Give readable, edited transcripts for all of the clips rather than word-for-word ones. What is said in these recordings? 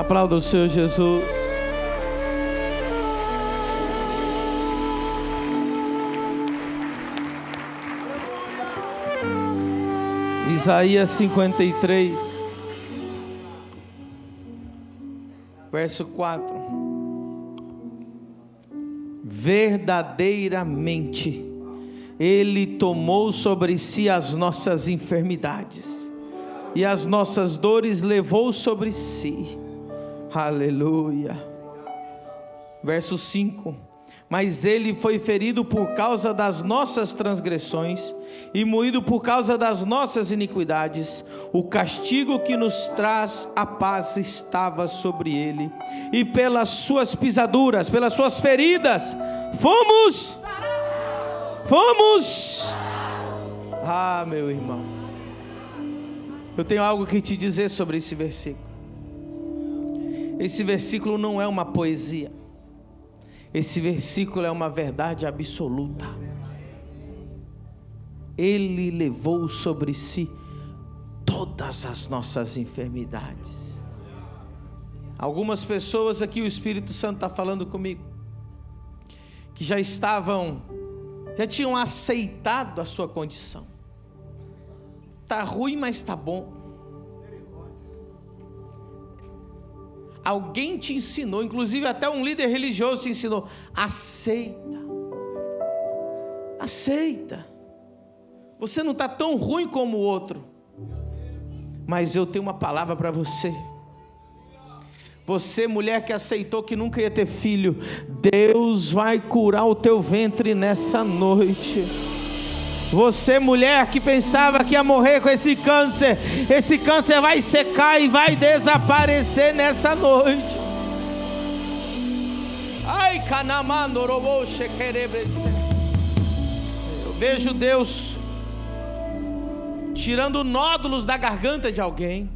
Aplauda o Senhor Jesus. Isaías 53, verso 4. Verdadeiramente Ele tomou sobre si as nossas enfermidades e as nossas dores levou sobre si. Aleluia. Verso 5. Mas Ele foi ferido por causa das nossas transgressões e moído por causa das nossas iniquidades. O castigo que nos traz a paz estava sobre Ele, e pelas suas pisaduras, pelas suas feridas, fomos. Ah, meu irmão, eu tenho algo que te dizer sobre esse versículo. Esse versículo não é uma poesia. Esse versículo é uma verdade absoluta. Ele levou sobre si todas as nossas enfermidades. Algumas pessoas aqui, o Espírito Santo está falando comigo, que já tinham aceitado a sua condição. Está ruim, mas está bom. Alguém te ensinou, inclusive até um líder religioso te ensinou: aceita, você não está tão ruim como o outro. Mas eu tenho uma palavra para você. Você, mulher que aceitou que nunca ia ter filho, Deus vai curar o teu ventre nessa noite. Você, mulher que pensava que ia morrer com esse câncer vai secar e vai desaparecer nessa noite. Ai, eu vejo Deus tirando nódulos da garganta de alguém.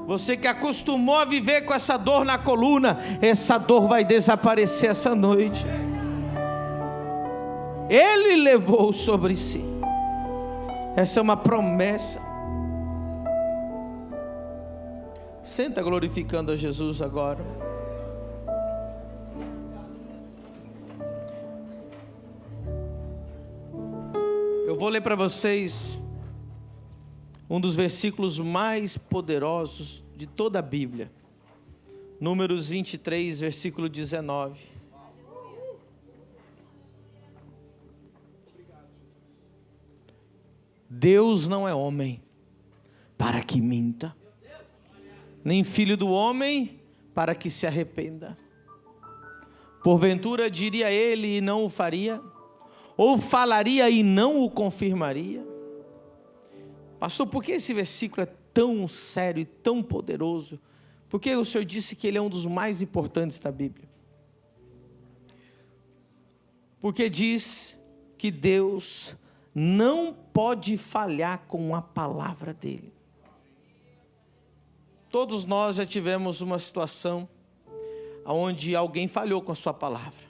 Você que acostumou a viver com essa dor na coluna, essa dor vai desaparecer essa noite. Ele levou sobre si. Essa é uma promessa. Senta glorificando a Jesus agora. Eu vou ler para vocês um dos versículos mais poderosos de toda a Bíblia. Números 23, versículo 19. Deus não é homem para que minta, nem filho do homem para que se arrependa. Porventura diria ele e não o faria, ou falaria e não o confirmaria? Pastor, por que esse versículo é tão sério e tão poderoso? Porque o Senhor disse que ele é um dos mais importantes da Bíblia. Porque diz que Deus não pode falhar com a palavra dele. Todos nós já tivemos uma situação onde alguém falhou com a sua palavra.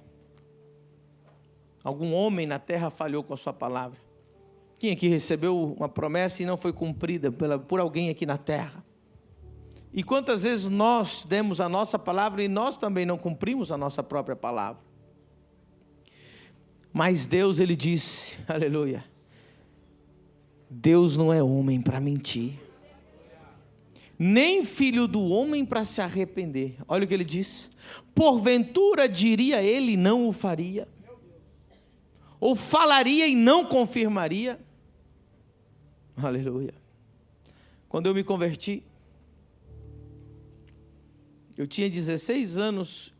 Algum homem na terra falhou com a sua palavra. Quem aqui recebeu uma promessa e não foi cumprida por alguém aqui na terra? E quantas vezes nós demos a nossa palavra e nós também não cumprimos a nossa própria palavra? Mas Deus, Ele disse, aleluia, Deus não é homem para mentir, nem filho do homem para se arrepender. Olha o que Ele diz: porventura diria Ele e não o faria, ou falaria e não confirmaria? Aleluia. Quando eu me converti, eu tinha 16 anos,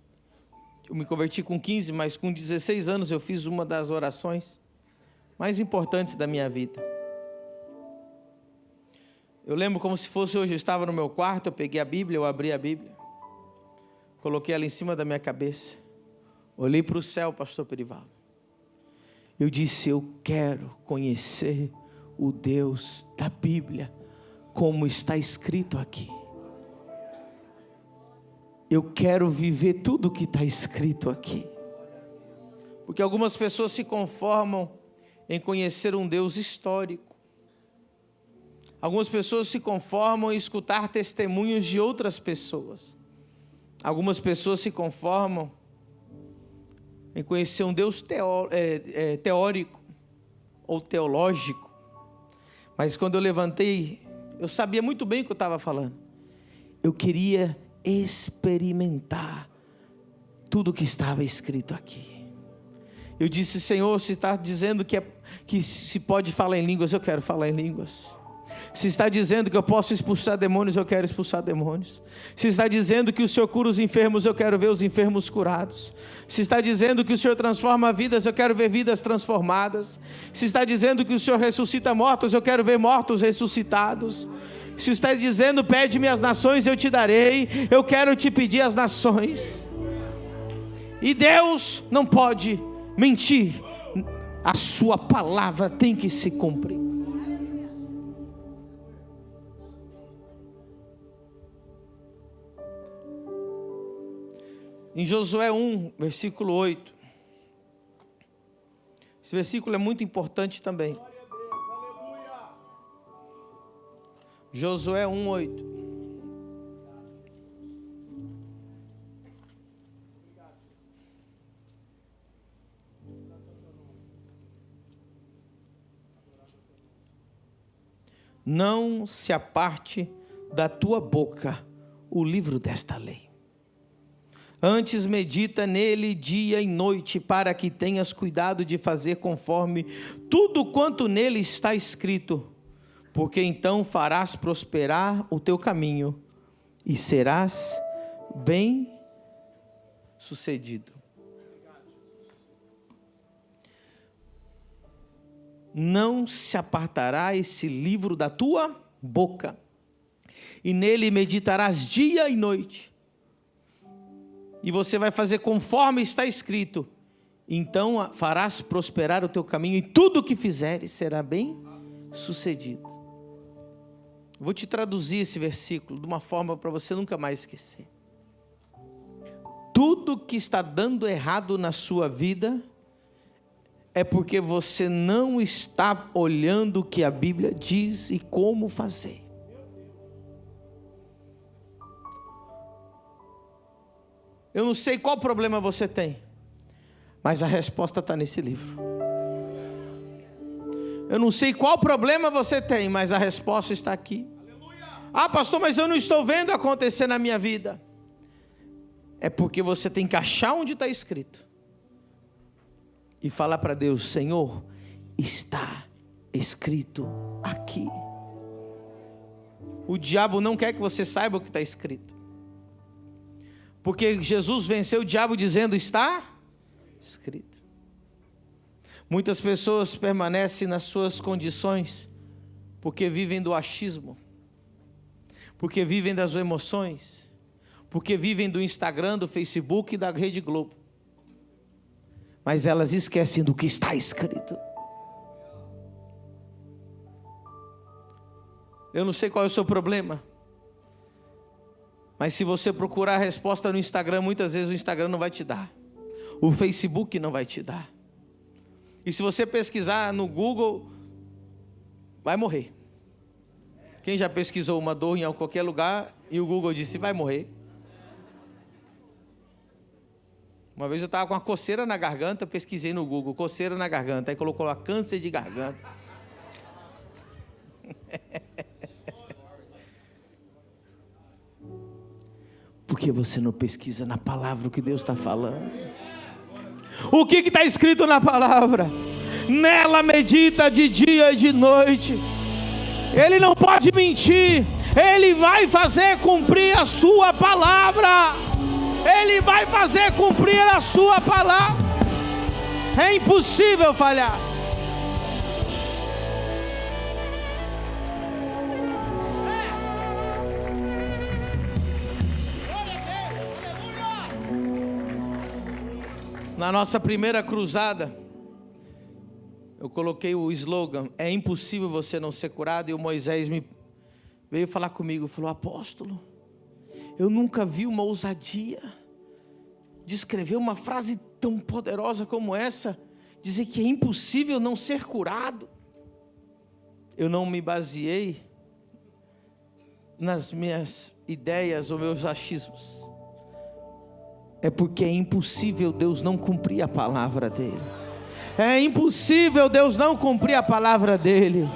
eu me converti com 15, mas com 16 anos eu fiz uma das orações mais importantes da minha vida. Eu lembro como se fosse hoje, eu estava no meu quarto, eu peguei a Bíblia, eu abri a Bíblia, coloquei ela em cima da minha cabeça, olhei para o céu, pastor Perivaldo. Eu disse: eu quero conhecer o Deus da Bíblia, como está escrito aqui. Eu quero viver tudo o que está escrito aqui. Porque algumas pessoas se conformam em conhecer um Deus histórico. Algumas pessoas se conformam em escutar testemunhos de outras pessoas. Algumas pessoas se conformam em conhecer um Deus teórico ou teológico. Mas quando eu levantei, eu sabia muito bem o que eu estava falando. Eu queria experimentar tudo o que estava escrito aqui. Eu disse: Senhor, se está dizendo que se pode falar em línguas, eu quero falar em línguas. Se está dizendo que eu posso expulsar demônios, eu quero expulsar demônios. Se está dizendo que o Senhor cura os enfermos, eu quero ver os enfermos curados. Se está dizendo que o Senhor transforma vidas, eu quero ver vidas transformadas. Se está dizendo que o Senhor ressuscita mortos, eu quero ver mortos ressuscitados. Se está dizendo: pede-me as nações, eu te darei, eu quero te pedir as nações. E Deus não pode mentir, a sua palavra tem que se cumprir. Em Josué 1, versículo 8. Esse versículo é muito importante também. Josué 1, 8. Não se aparte da tua boca o livro desta lei. Antes medita nele dia e noite, para que tenhas cuidado de fazer conforme tudo quanto nele está escrito, porque então farás prosperar o teu caminho e serás bem sucedido. Não se apartará esse livro da tua boca, e nele meditarás dia e noite, e você vai fazer conforme está escrito, então farás prosperar o teu caminho, e tudo o que fizeres será bem sucedido. Vou te traduzir esse versículo de uma forma para você nunca mais esquecer. Tudo que está dando errado na sua vida é porque você não está olhando o que a Bíblia diz e como fazer. Eu não sei qual problema você tem, mas a resposta está nesse livro. Eu não sei qual problema você tem, mas a resposta está aqui. Ah, pastor, mas eu não estou vendo acontecer na minha vida. É porque você tem que achar onde está escrito e falar para Deus: Senhor, está escrito aqui. O diabo não quer que você saiba o que está escrito, porque Jesus venceu o diabo dizendo: está escrito. Muitas pessoas permanecem nas suas condições porque vivem do achismo, porque vivem das emoções, porque vivem do Instagram, do Facebook e da Rede Globo, mas elas esquecem do que está escrito. Eu não sei qual é o seu problema, mas se você procurar a resposta no Instagram, muitas vezes o Instagram não vai te dar, o Facebook não vai te dar. E se você pesquisar no Google, vai morrer. Quem já pesquisou uma dor em qualquer lugar e o Google disse: vai morrer? Uma vez eu estava com uma coceira na garganta, pesquisei no Google, coceira na garganta, aí colocou lá câncer de garganta. Por que você não pesquisa na palavra o que Deus está falando? O que está escrito na palavra? Nela medita de dia e de noite. Ele não pode mentir. Ele vai fazer cumprir a sua palavra. Ele vai fazer cumprir a sua palavra. É impossível falhar. Na nossa primeira cruzada, eu coloquei o slogan: é impossível você não ser curado. E o Moisés veio falar comigo, falou: apóstolo, eu nunca vi uma ousadia de escrever uma frase tão poderosa como essa, dizer que é impossível não ser curado. Eu não me baseei nas minhas ideias ou meus achismos, é porque é impossível Deus não cumprir a palavra dele. É impossível Deus não cumprir a palavra dele.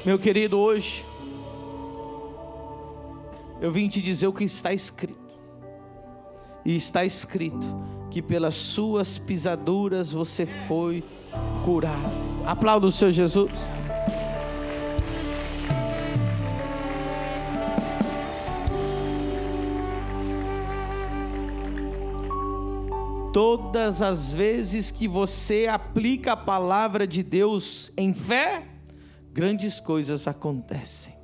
Meu querido, hoje eu vim te dizer o que está escrito. E está escrito que pelas suas pisaduras você foi curado. Aplauda o Senhor Jesus. Todas as vezes que você aplica a palavra de Deus em fé, grandes coisas acontecem.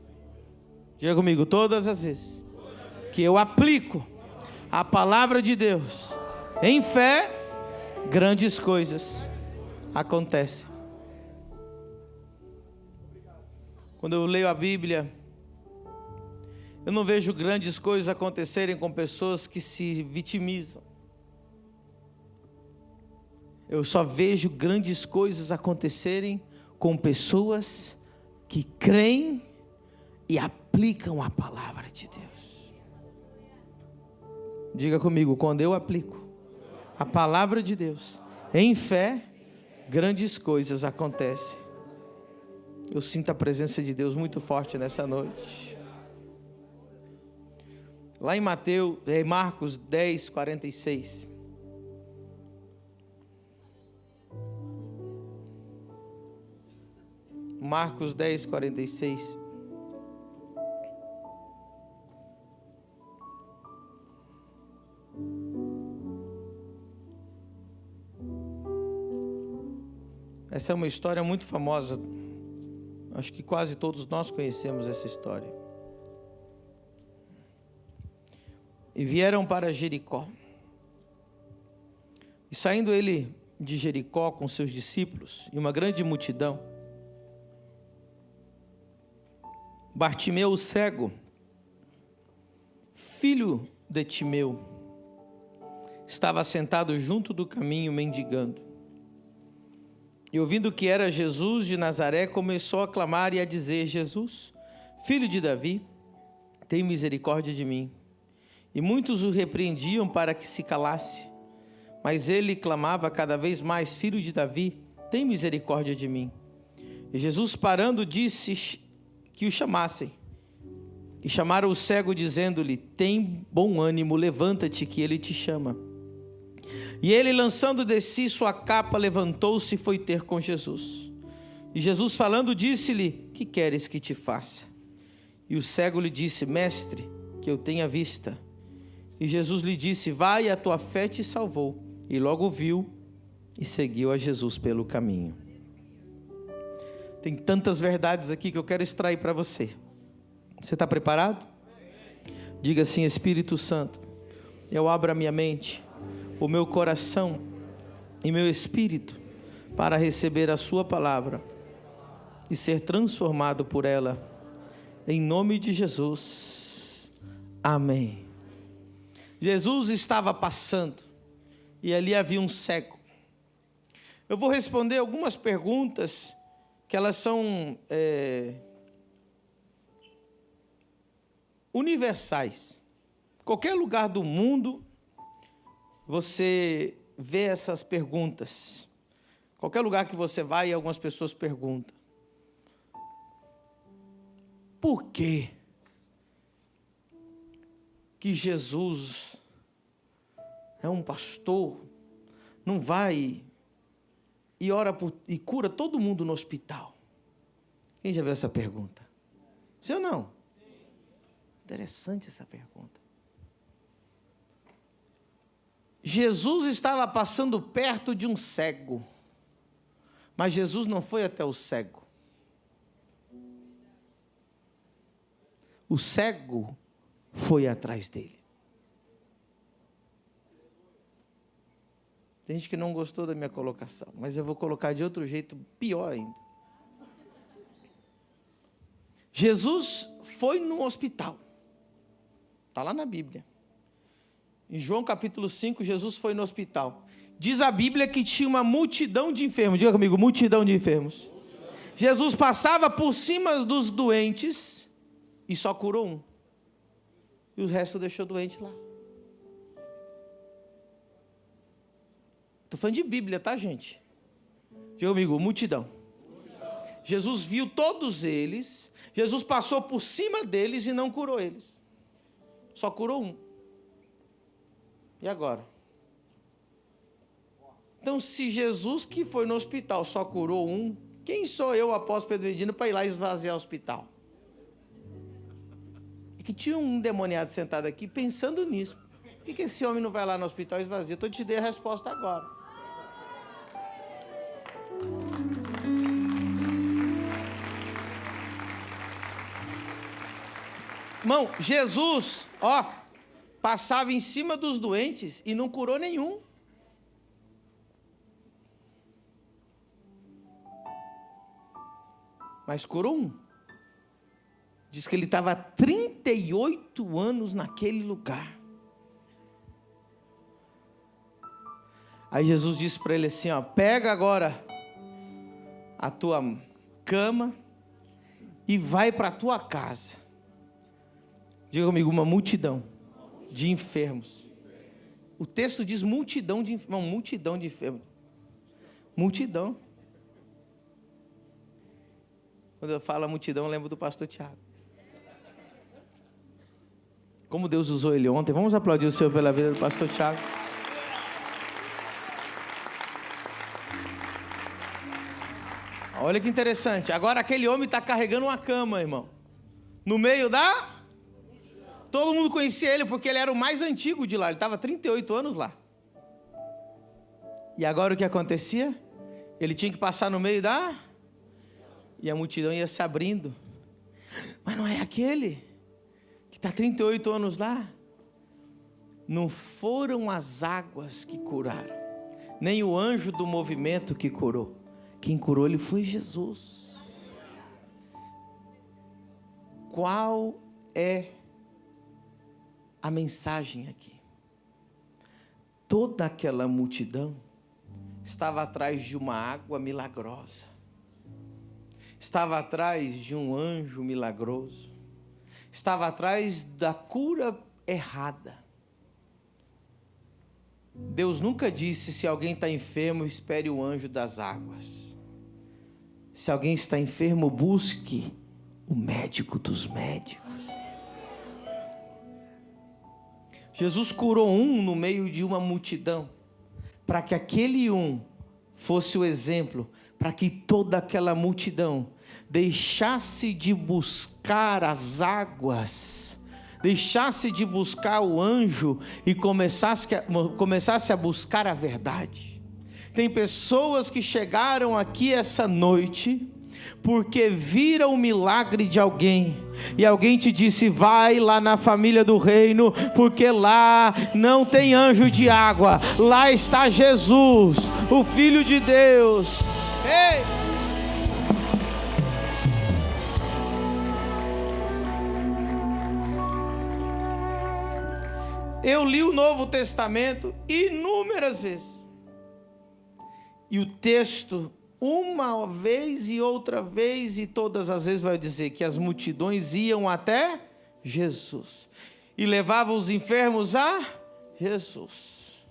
Diga comigo, todas as vezes que eu aplico a palavra de Deus em fé, grandes coisas acontecem. Quando eu leio a Bíblia, eu não vejo grandes coisas acontecerem com pessoas que se vitimizam. Eu só vejo grandes coisas acontecerem com pessoas que creem e aplicam a palavra de Deus. Diga comigo, quando eu aplico a palavra de Deus em fé, grandes coisas acontecem. Eu sinto a presença de Deus muito forte nessa noite. Lá em Marcos 10, 46. Marcos 10, 46. Essa é uma história muito famosa. Acho que quase todos nós conhecemos essa história. E vieram para Jericó. E saindo ele de Jericó com seus discípulos e uma grande multidão, Bartimeu o cego, filho de Timeu, estava sentado junto do caminho mendigando. E ouvindo que era Jesus de Nazaré, começou a clamar e a dizer: Jesus, filho de Davi, tem misericórdia de mim. E muitos o repreendiam para que se calasse. Mas ele clamava cada vez mais: Filho de Davi, tem misericórdia de mim. E Jesus, parando, disse que o chamassem. E chamaram o cego, dizendo-lhe: tem bom ânimo, levanta-te, que ele te chama. E ele, lançando de si sua capa, levantou-se e foi ter com Jesus. E Jesus, falando, disse-lhe: que queres que te faça? E o cego lhe disse: Mestre, que eu tenha vista. E Jesus lhe disse: vai, a tua fé te salvou. E logo viu e seguiu a Jesus pelo caminho. Tem tantas verdades aqui que eu quero extrair para você. Você está preparado? Diga assim: Espírito Santo, eu abro a minha mente, o meu coração e meu espírito para receber a sua palavra e ser transformado por ela, em nome de Jesus, amém. Jesus estava passando e ali havia um cego. Eu vou responder algumas perguntas que elas são universais. Qualquer lugar do mundo você vê essas perguntas. Qualquer lugar que você vai, algumas pessoas perguntam: por que Jesus é um pastor, não vai e ora e cura todo mundo no hospital? Quem já viu essa pergunta? Sim ou não? Interessante essa pergunta. Jesus estava passando perto de um cego, mas Jesus não foi até o cego. O cego foi atrás dele. Tem gente que não gostou da minha colocação, mas eu vou colocar de outro jeito, pior ainda. Jesus foi no hospital. Está lá na Bíblia. Em João capítulo 5, Jesus foi no hospital. Diz a Bíblia que tinha uma multidão de enfermos. Diga comigo, multidão de enfermos. Jesus passava por cima dos doentes e só curou um. E o resto deixou doente lá. Estou falando de Bíblia, tá, gente? Diga comigo, multidão. Jesus viu todos eles, Jesus passou por cima deles e não curou eles. Só curou um. E agora? Então, se Jesus que foi no hospital só curou um, quem sou eu, apóstolo Pedro Medina, para ir lá esvaziar o hospital? É que tinha um endemoniado sentado aqui pensando nisso. Por que esse homem não vai lá no hospital e esvazia? Então eu te dei a resposta agora. Irmão, Jesus, passava em cima dos doentes e não curou nenhum. Mas curou um. Diz que ele estava há 38 anos naquele lugar. Aí Jesus disse para ele assim, pega agora a tua cama e vai para a tua casa. Diga comigo, uma multidão de enfermos. O texto diz multidão de enfermos. Não, multidão de enfermos. Multidão. Quando eu falo multidão, eu lembro do pastor Tiago. Como Deus usou ele ontem. Vamos aplaudir o Senhor pela vida do pastor Tiago. Olha que interessante. Agora aquele homem está carregando uma cama, irmão. No meio da... Todo mundo conhecia ele porque ele era o mais antigo de lá. Ele estava 38 anos lá. E agora o que acontecia? Ele tinha que passar no meio da... E a multidão ia se abrindo. Mas não é aquele que está 38 anos lá? Não foram as águas que curaram, nem o anjo do movimento que curou. Quem curou ele foi Jesus. Qual é a mensagem aqui? Toda aquela multidão estava atrás de uma água milagrosa. Estava atrás de um anjo milagroso. Estava atrás da cura errada. Deus nunca disse: se alguém está enfermo, espere o anjo das águas. Se alguém está enfermo, busque o médico dos médicos. Jesus curou um no meio de uma multidão, para que aquele um fosse o exemplo, para que toda aquela multidão deixasse de buscar as águas, deixasse de buscar o anjo e começasse a buscar a verdade. Tem pessoas que chegaram aqui essa noite porque viram o milagre de alguém, e alguém te disse: vai lá na família do reino, porque lá não tem anjo de água, lá está Jesus, o Filho de Deus. Ei! Eu li o Novo Testamento inúmeras vezes, e o texto, uma vez e outra vez e todas as vezes, vai dizer que as multidões iam até Jesus e levavam os enfermos a Jesus.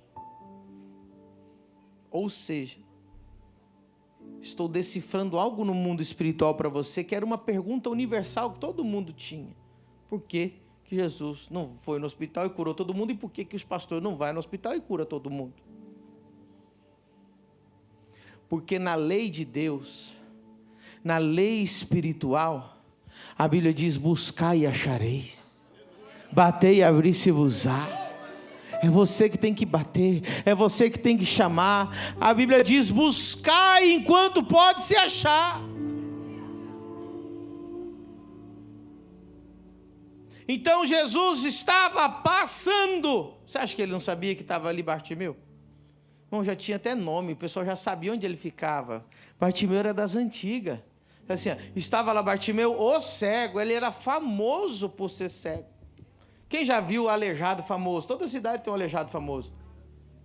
Ou seja, estou decifrando algo no mundo espiritual para você, que era uma pergunta universal que todo mundo tinha. Por que que Jesus não foi no hospital e curou todo mundo, e por que que os pastores não vão no hospital e cura todo mundo? Porque na lei de Deus, na lei espiritual, a Bíblia diz: buscai e achareis, batei e abrir-se-vos-á. É você que tem que bater, é você que tem que chamar. A Bíblia diz: buscai enquanto pode se achar. Então Jesus estava passando. Você acha que ele não sabia que estava ali Bartimeu? Bom, já tinha até nome, o pessoal já sabia onde ele ficava. Bartimeu era das antigas. Assim, estava lá Bartimeu, o cego. Ele era famoso por ser cego. Quem já viu o aleijado famoso? Toda cidade tem um aleijado famoso.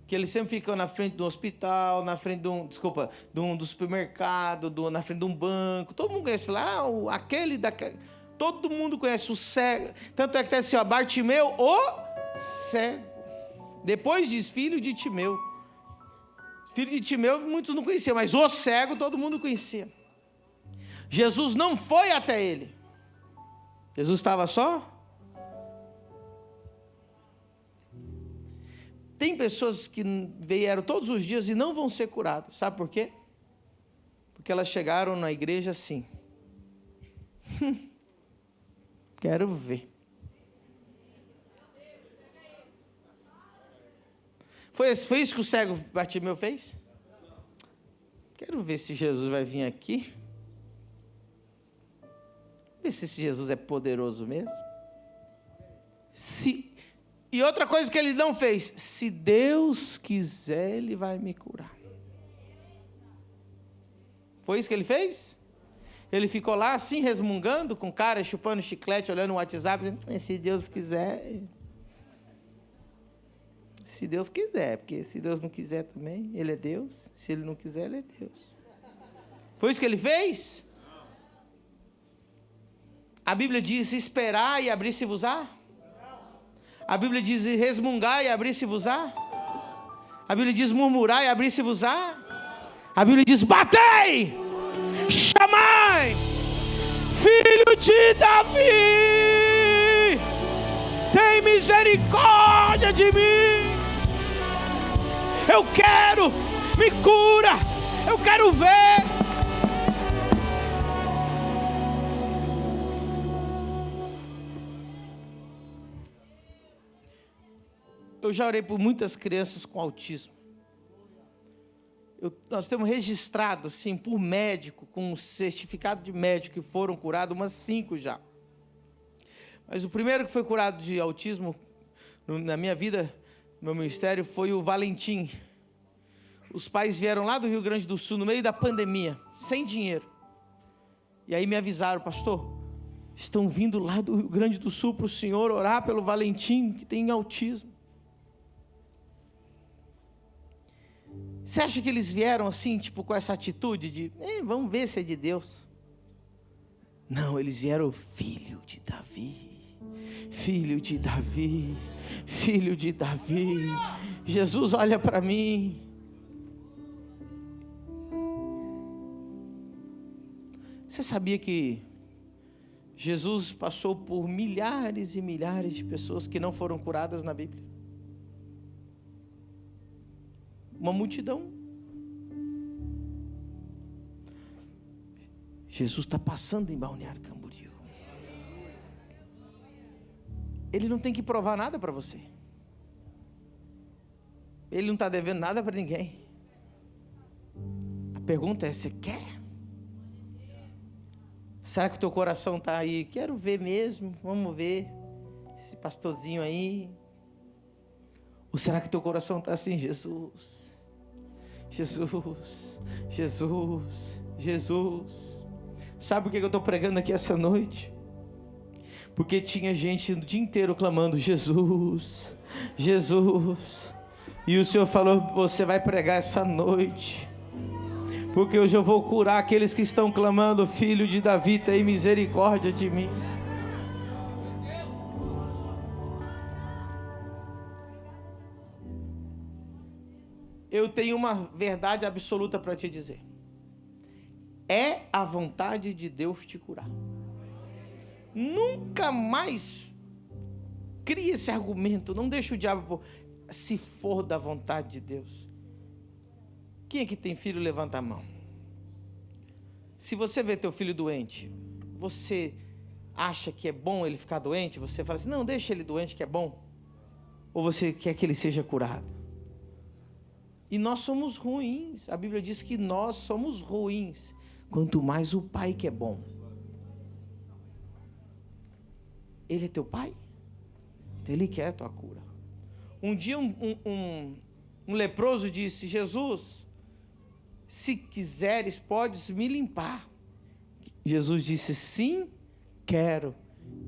Que ele sempre fica na frente do hospital, na frente do supermercado, na frente de um banco. Todo mundo conhece lá, aquele daquele. todo mundo conhece o cego. Tanto é que tem assim, ó, Bartimeu, o cego. Depois diz filho de Timeu. Filho de Timeu muitos não conheciam, mas o cego todo mundo conhecia. Jesus não foi até ele. Jesus estava só. Tem pessoas que vieram todos os dias e não vão ser curadas. Sabe por quê? Porque elas chegaram na igreja assim. Quero ver. Foi isso que o cego Bartimeu fez? Quero ver se Jesus vai vir aqui. Ver se esse Jesus é poderoso mesmo. E outra coisa que ele não fez. Se Deus quiser, ele vai me curar. Foi isso que ele fez? Ele ficou lá assim, resmungando, com cara, chupando chiclete, olhando o WhatsApp, dizendo, se Deus quiser. Se Deus quiser, porque se Deus não quiser também, ele é Deus. Se ele não quiser, ele é Deus. Foi isso que ele fez? A Bíblia diz esperar e abrir-se-vos-á? A Bíblia diz resmungar e abrir-se-vos-á? A Bíblia diz murmurar e abrir-se-vos-á? A Bíblia diz batei, chamai, filho de Davi, tem misericórdia de mim. Eu quero, me cura, eu quero ver. Eu já orei por muitas crianças com autismo. Nós temos registrado, sim, por médico, com um certificado de médico, que foram curados umas 5 já. Mas o primeiro que foi curado de autismo, na minha vida, no meu ministério, foi o Valentim. Os pais vieram lá do Rio Grande do Sul, no meio da pandemia, sem dinheiro. E aí me avisaram, pastor, estão vindo lá do Rio Grande do Sul para o senhor orar pelo Valentim, que tem autismo. Você acha que eles vieram assim, tipo, com essa atitude de, vamos ver se é de Deus? Não, eles vieram, filho de Davi, filho de Davi, filho de Davi. Jesus, olha para mim. Você sabia que Jesus passou por milhares e milhares de pessoas que não foram curadas na Bíblia? Uma multidão. Jesus está passando em Balneário Camboriú. Ele não tem que provar nada para você. Ele não está devendo nada para ninguém. A pergunta é, você quer? Será que o teu coração está aí? Quero ver mesmo, vamos ver esse pastorzinho aí. Ou será que teu coração está assim, Jesus, Jesus, Jesus, Jesus? Sabe por que eu estou pregando aqui essa noite? Porque tinha gente o dia inteiro clamando, Jesus, Jesus. E o Senhor falou, você vai pregar essa noite. Porque hoje eu vou curar aqueles que estão clamando, filho de Davi, tem misericórdia de mim. Eu tenho uma verdade absoluta para te dizer. É a vontade de Deus te curar. Nunca mais crie esse argumento. Não deixe o diabo, se for da vontade de Deus. Quem aqui tem filho, levanta a mão. Se você vê teu filho doente, você acha que é bom ele ficar doente? Você fala assim, não, deixa ele doente que é bom. Ou você quer que ele seja curado? E nós somos ruins. A Bíblia diz que nós somos ruins. Quanto mais o Pai que é bom. Ele é teu Pai? Então Ele quer a tua cura. Um dia um leproso disse, Jesus, se quiseres, podes me limpar. Jesus disse, sim, quero.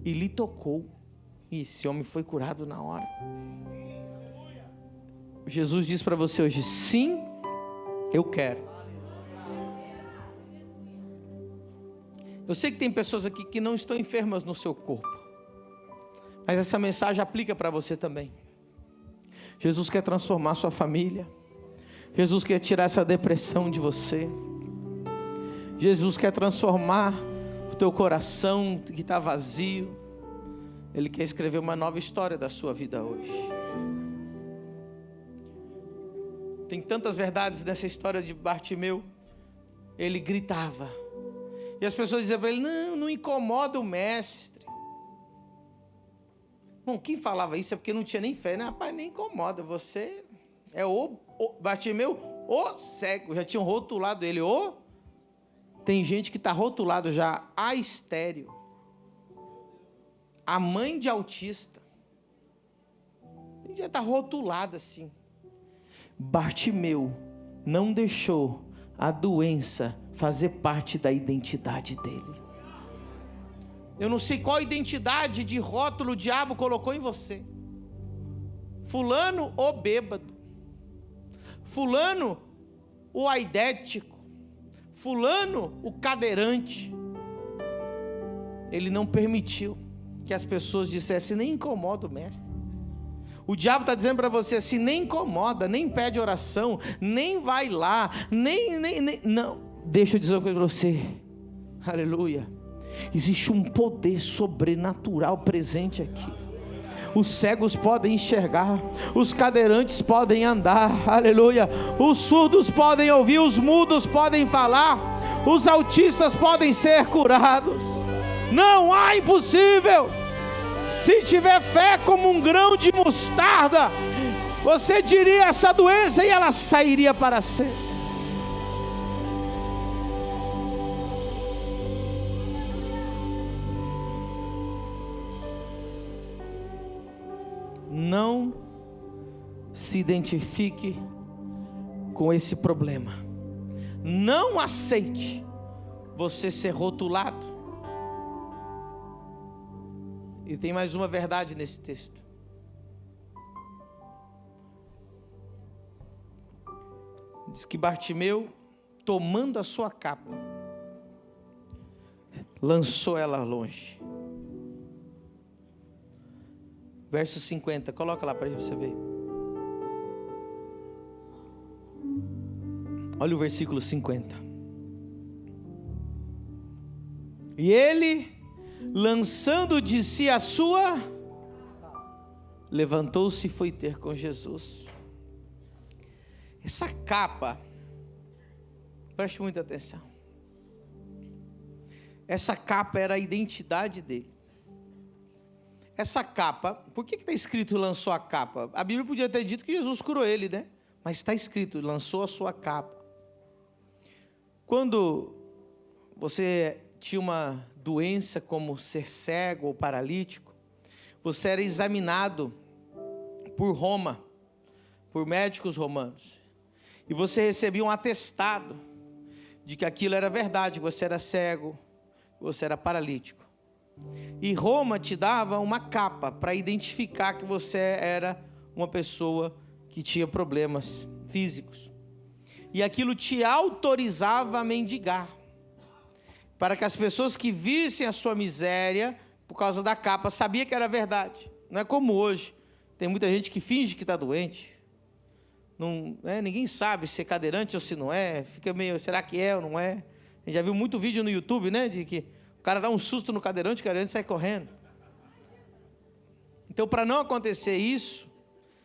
E lhe tocou. E esse homem foi curado na hora. Jesus diz para você hoje, sim, eu quero. Eu sei que tem pessoas aqui que não estão enfermas no seu corpo, mas essa mensagem aplica para você também. Jesus quer transformar sua família. Jesus quer tirar essa depressão de você. Jesus quer transformar o teu coração que está vazio. Ele quer escrever uma nova história da sua vida hoje. Tem tantas verdades dessa história de Bartimeu. Ele gritava. E as pessoas diziam para ele: não incomoda o mestre. Bom, quem falava isso é porque não tinha nem fé, né? Rapaz, nem incomoda, você é o Bartimeu, o cego. Já tinham rotulado ele, Tem gente que está rotulado já, a estéreo, a mãe de autista. Ele já está rotulado assim. Bartimeu não deixou a doença fazer parte da identidade dele. Eu não sei qual identidade de rótulo o diabo colocou em você. Fulano o bêbado, fulano o aidético, fulano o cadeirante. Ele não permitiu que as pessoas dissessem: nem incomoda o mestre. O diabo está dizendo para você assim: nem incomoda, nem pede oração, nem vai lá, não. Deixa eu dizer uma coisa para você, aleluia. Existe um poder sobrenatural presente aqui. Os cegos podem enxergar, os cadeirantes podem andar, aleluia. Os surdos podem ouvir, os mudos podem falar, os autistas podem ser curados. Não há impossível. Se tiver fé como um grão de mostarda, você diria essa doença e ela sairia para sempre. Não se identifique com esse problema. Não aceite você ser rotulado. E tem mais uma verdade nesse texto. Diz que Bartimeu, tomando a sua capa, lançou ela longe. Verso 50, coloca lá para você ver. Olha o versículo 50. E ele, lançando de si a sua, levantou-se e foi ter com Jesus. Essa capa, preste muita atenção. Essa capa era a identidade dele. Essa capa, por que está escrito lançou a capa? A Bíblia podia ter dito que Jesus curou ele, né? Mas está escrito, lançou a sua capa. Quando você tinha uma doença como ser cego ou paralítico, você era examinado por Roma, por médicos romanos, e você recebia um atestado de que aquilo era verdade, que você era cego, que você era paralítico. E Roma te dava uma capa para identificar que você era uma pessoa que tinha problemas físicos. E aquilo te autorizava a mendigar, para que as pessoas que vissem a sua miséria, por causa da capa, sabia que era verdade. Não é como hoje, tem muita gente que finge que está doente, não, ninguém sabe se é cadeirante ou se não é, fica meio, será que é ou não é? A gente já viu muito vídeo no YouTube, né, de que o cara dá um susto no cadeirante, o cadeirante sai correndo. Então, para não acontecer isso,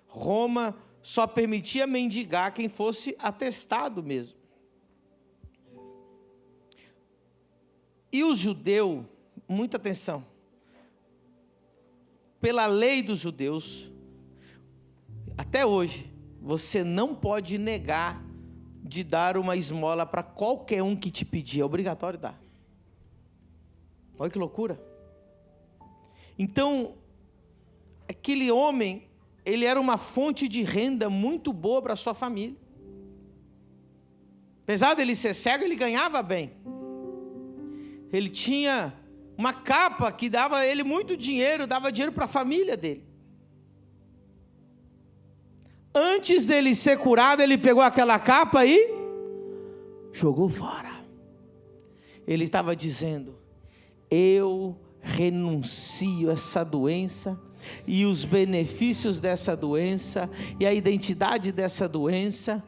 Roma só permitia mendigar quem fosse atestado mesmo. E o judeu, muita atenção, pela lei dos judeus, até hoje, você não pode negar de dar uma esmola para qualquer um que te pedir, é obrigatório dar. Olha que loucura. Então, aquele homem, ele era uma fonte de renda muito boa para a sua família. Apesar dele ser cego, ele ganhava bem. Ele tinha uma capa que dava a ele muito dinheiro, dava dinheiro para a família dele. Antes dele ser curado, ele pegou aquela capa e jogou fora. Ele estava dizendo: eu renuncio a essa doença e os benefícios dessa doença e a identidade dessa doença,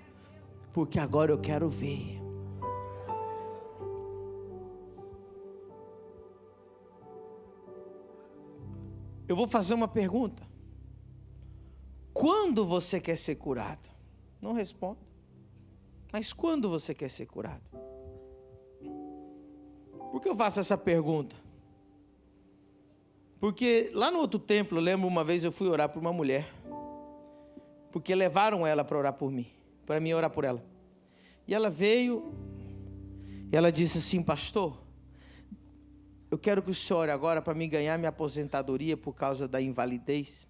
porque agora eu quero ver. Eu vou fazer uma pergunta. Quando você quer ser curado? Não responda. Mas quando você quer ser curado? Por que eu faço essa pergunta? Porque lá no outro templo, eu lembro uma vez eu fui orar por uma mulher. Porque levaram ela para orar por mim. Para mim orar por ela. E ela veio. E ela disse assim: pastor, eu quero que o senhor ore agora para mim ganhar minha aposentadoria por causa da invalidez.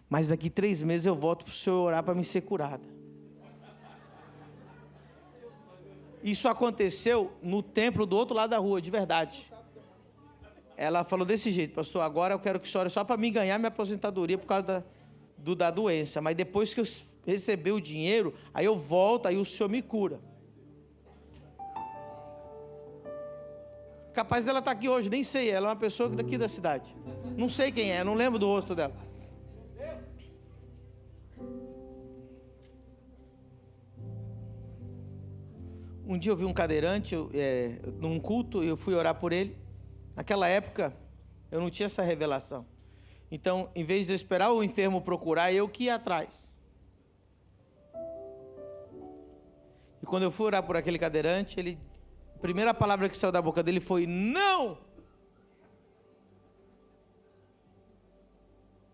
Mas daqui 3 meses eu volto para o senhor orar para me ser curada. Isso aconteceu no templo do outro lado da rua, de verdade. Ela falou desse jeito: pastor, agora eu quero que o senhor ore só para mim ganhar minha aposentadoria por causa da doença. Mas depois que eu receber o dinheiro, aí eu volto, aí o senhor me cura. Capaz dela estar aqui hoje, nem sei, ela é uma pessoa daqui da cidade. Não sei quem é, não lembro do rosto dela. Um dia eu vi um cadeirante num culto, eu fui orar por ele. Naquela época, eu não tinha essa revelação. Então, em vez de eu esperar o enfermo procurar, eu que ia atrás. E quando eu fui orar por aquele cadeirante, a primeira palavra que saiu da boca dele foi: não!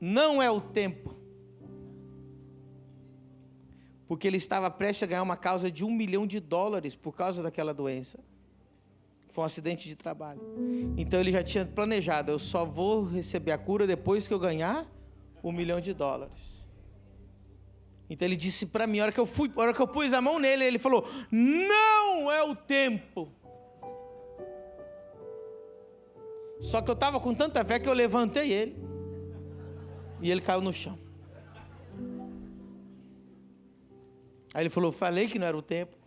Não é o tempo. Porque ele estava prestes a ganhar uma causa de $1 milhão por causa daquela doença. Foi um acidente de trabalho. Então ele já tinha planejado: eu só vou receber a cura depois que eu ganhar $1 milhão. Então ele disse para mim, a hora que eu pus a mão nele, ele falou: não é o tempo. Só que eu estava com tanta fé que eu levantei ele. E ele caiu no chão. Aí ele falou: falei que não era o tempo.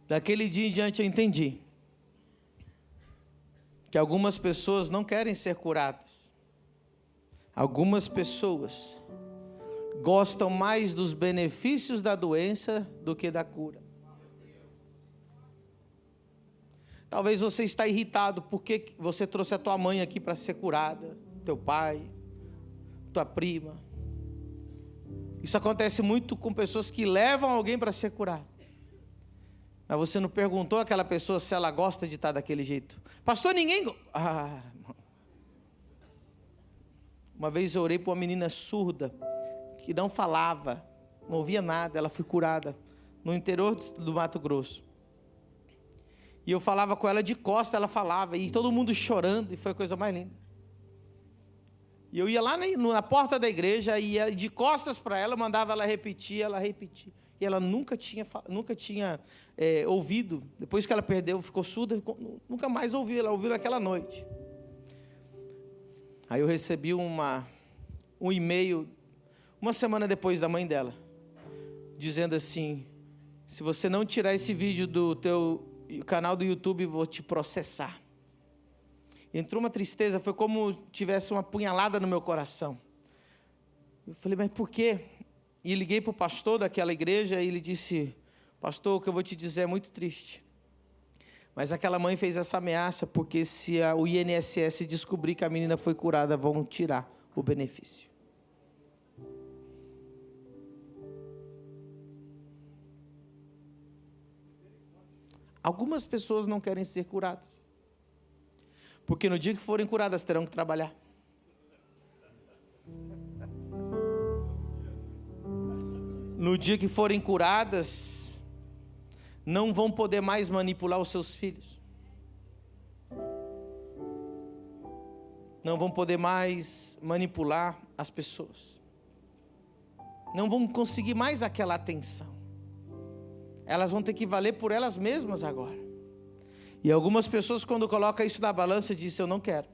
Daquele dia em diante eu entendi que algumas pessoas não querem ser curadas. Algumas pessoas gostam mais dos benefícios da doença do que da cura. Talvez você está irritado porque você trouxe a tua mãe aqui para ser curada, teu pai, tua prima. Isso acontece muito com pessoas que levam alguém para ser curado. Mas você não perguntou àquela pessoa se ela gosta de estar daquele jeito. Pastor, ninguém... Uma vez eu orei para uma menina surda, que não falava, não ouvia nada, ela foi curada, no interior do Mato Grosso. E eu falava com ela de costas, ela falava, e todo mundo chorando, e foi a coisa mais linda. E eu ia lá na porta da igreja, ia de costas para ela, mandava ela repetir, e ela nunca tinha ouvido. Depois que ela perdeu, ficou surda, nunca mais ouviu, ela ouviu naquela noite. Aí eu recebi um e-mail, uma semana depois da mãe dela, dizendo assim: se você não tirar esse vídeo do teu canal do YouTube, vou te processar. Entrou uma tristeza, foi como tivesse uma punhalada no meu coração. Eu falei: mas por quê? E liguei para o pastor daquela igreja e ele disse: pastor, o que eu vou te dizer é muito triste. Mas aquela mãe fez essa ameaça, porque se o INSS descobrir que a menina foi curada, vão tirar o benefício. Algumas pessoas não querem ser curadas, porque no dia que forem curadas terão que trabalhar. No dia que forem curadas, não vão poder mais manipular os seus filhos. Não vão poder mais manipular as pessoas. Não vão conseguir mais aquela atenção. Elas vão ter que valer por elas mesmas agora. E algumas pessoas, quando colocam isso na balança, dizem: eu não quero.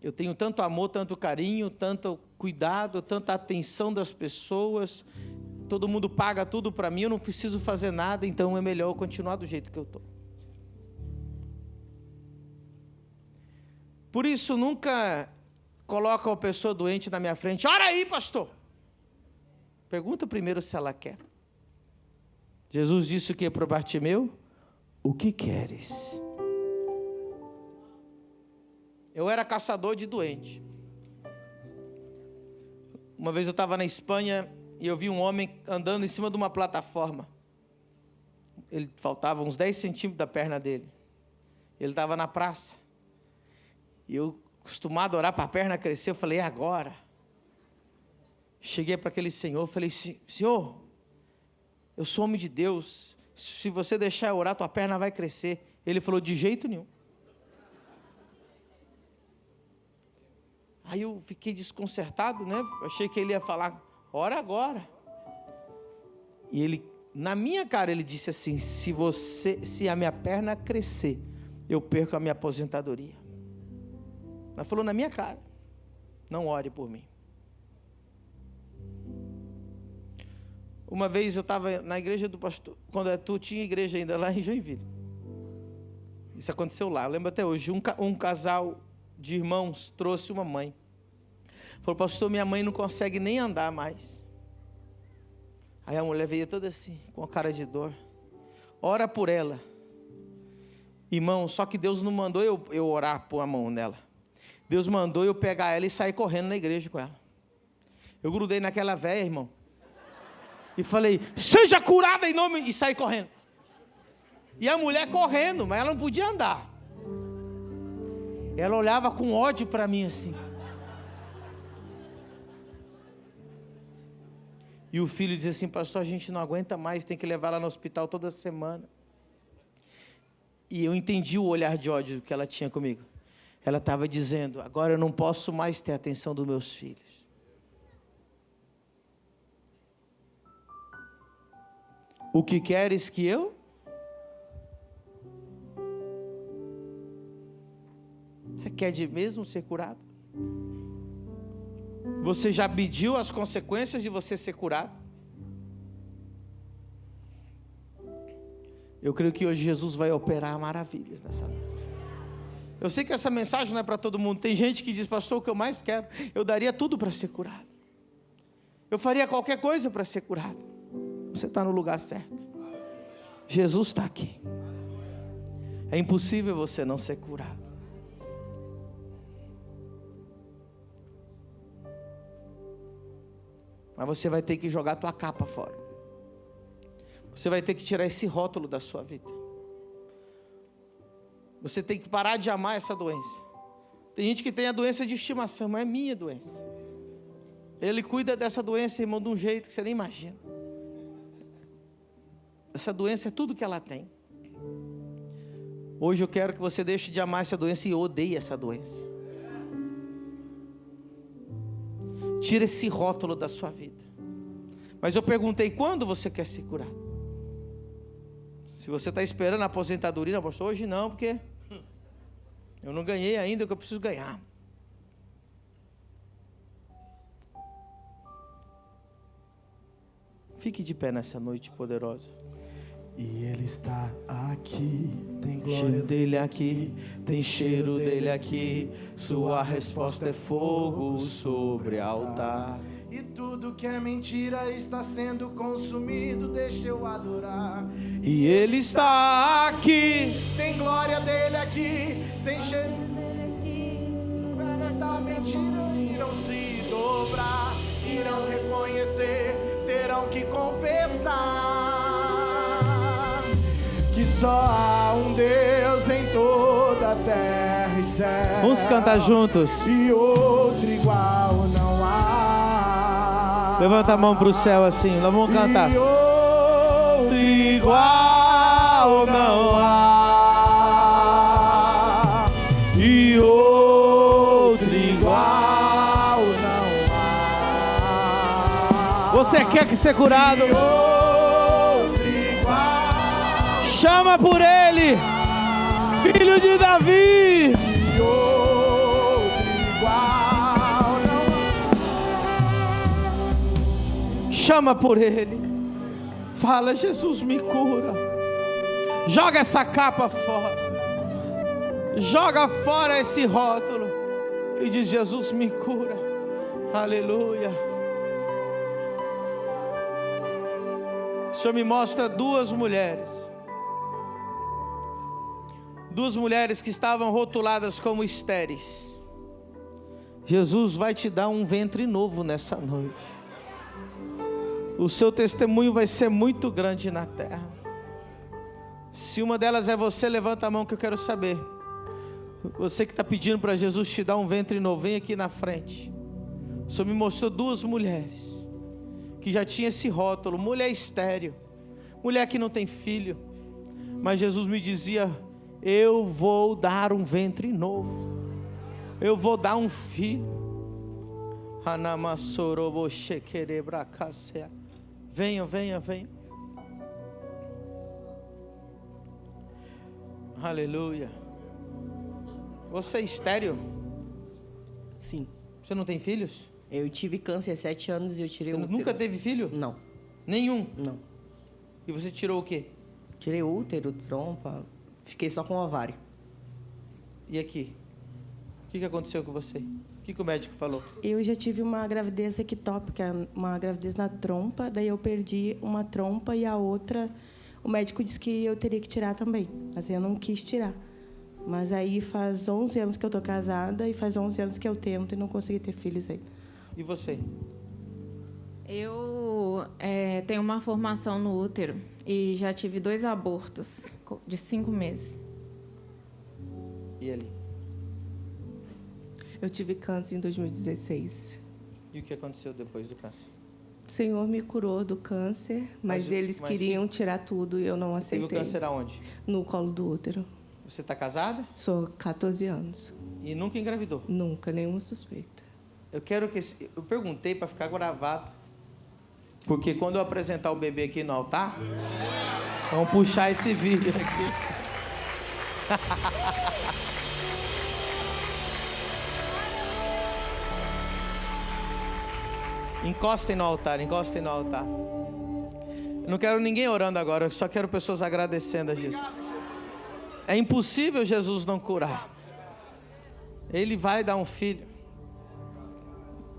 Eu tenho tanto amor, tanto carinho, tanto cuidado, tanta atenção das pessoas, todo mundo paga tudo para mim, eu não preciso fazer nada, então é melhor eu continuar do jeito que eu estou. Por isso, nunca coloca uma pessoa doente na minha frente. Ora aí, pastor. Pergunta primeiro se ela quer. Jesus disse o que para Bartimeu? O que queres? Eu era caçador de doente. Uma vez eu estava na Espanha e eu vi um homem andando em cima de uma plataforma. Ele faltava uns 10 centímetros da perna dele. Ele estava na praça. E eu, acostumado a orar para a perna crescer, eu falei, agora. Cheguei para aquele senhor, falei, senhor, eu sou homem de Deus, se você deixar eu orar, tua perna vai crescer. Ele falou, de jeito nenhum. Aí eu fiquei desconcertado, né? Achei que ele ia falar, ora agora. E ele, na minha cara, ele disse assim, se a minha perna crescer, eu perco a minha aposentadoria. Mas falou na minha cara, não ore por mim. Uma vez eu estava na igreja do pastor, quando tu tinha igreja ainda lá em Joinville. Isso aconteceu lá, eu lembro até hoje. Um casal de irmãos trouxe uma mãe. Falou, pastor, minha mãe não consegue nem andar mais. Aí a mulher veio toda assim, com a cara de dor. Ora por ela. Irmão, só que Deus não mandou eu orar por a mão nela. Deus mandou eu pegar ela e sair correndo na igreja com ela. Eu grudei naquela véia, irmão. E falei, seja curada em nome... E saí correndo. E a mulher correndo, mas ela não podia andar. Ela olhava com ódio para mim assim. E o filho dizia assim, pastor, a gente não aguenta mais, tem que levar ela no hospital toda semana. E eu entendi o olhar de ódio que ela tinha comigo. Ela estava dizendo, agora eu não posso mais ter a atenção dos meus filhos. O que queres que eu? Você quer de mesmo ser curado? Você já mediu as consequências de você ser curado? Eu creio que hoje Jesus vai operar maravilhas nessa noite. Eu sei que essa mensagem não é para todo mundo. Tem gente que diz, pastor, o que eu mais quero, eu daria tudo para ser curado. Eu faria qualquer coisa para ser curado. Você está no lugar certo. Jesus está aqui. É impossível você não ser curado. Mas você vai ter que jogar a tua capa fora. Você vai ter que tirar esse rótulo da sua vida. Você tem que parar de amar essa doença. Tem gente que tem a doença de estimação, mas é minha doença. Ele cuida dessa doença, irmão, de um jeito que você nem imagina. Essa doença é tudo que ela tem. Hoje eu quero que você deixe de amar essa doença e odeie essa doença. Tira esse rótulo da sua vida. Mas eu perguntei, quando você quer ser curado? Se você está esperando a aposentadoria, não, pastor, hoje não, porque eu não ganhei ainda o que eu preciso ganhar. Fique de pé nessa noite poderosa. E Ele está aqui, tem glória Cheiro dele aqui, tem cheiro dele aqui. Sua resposta é fogo sobre altar. E tudo que é mentira está sendo consumido, deixa eu adorar. E Ele está aqui, Tem glória dele aqui, tem cheiro dele aqui. Velhas da mentira irão se dobrar, irão reconhecer, terão que confessar que só há um Deus em toda a terra e céu. vamos cantar juntos. E outro igual não há. Levanta a mão para o céu assim, nós vamos cantar. E outro igual não há. E outro igual não há. Você quer que ser curado? E outro igual. Chama por Ele, Filho de Davi. E outro igual não há. Chama por ele. Fala: Jesus, me cura. Joga essa capa fora. Joga fora esse rótulo. E diz: Jesus, me cura. Aleluia. O Senhor me mostra duas mulheres que estavam rotuladas como estéreis. Jesus vai te dar um ventre novo nessa noite. O seu testemunho vai ser muito grande na terra. Se uma delas é você, levanta a mão que eu quero saber. Você que está pedindo para Jesus te dar um ventre novo, vem aqui na frente. O Senhor me mostrou duas mulheres que já tinha esse rótulo: mulher estéril, mulher que não tem filho. Mas Jesus me dizia: eu vou dar um ventre novo, eu vou dar um filho. Venha, venha, venha. Aleluia. Você é estéril? Sim. Você não tem filhos? Eu tive câncer há 7 anos e eu tirei o útero. Nunca teve filho? Não. Nenhum? Não. E você tirou o quê? Tirei o útero, trompa, fiquei só com o ovário. E aqui? O que aconteceu com você? O que o médico falou? Eu já tive uma gravidez ectópica, uma gravidez na trompa, daí eu perdi uma trompa e a outra, o médico disse que eu teria que tirar também, mas eu não quis tirar. Mas aí faz 11 anos que eu tô casada e faz 11 anos que eu tento e não consegui ter filhos aí. E você? Eu tenho uma formação no útero e já tive 2 abortos de 5 meses. E ali? Eu tive câncer em 2016. E o que aconteceu depois do câncer? O Senhor me curou do câncer, mas eles queriam tirar tudo e eu não aceitei. Teve o câncer aonde? No colo do útero. Você está casada? Sou 14 anos. E nunca engravidou? Nunca, nenhuma suspeita. Eu perguntei para ficar gravado, porque quando eu apresentar o bebê aqui no altar, vamos puxar esse vídeo aqui. Encostem no altar, encostem no altar. Eu não quero ninguém orando agora, eu só quero pessoas agradecendo a Jesus. É impossível Jesus não curar. Ele vai dar um filho.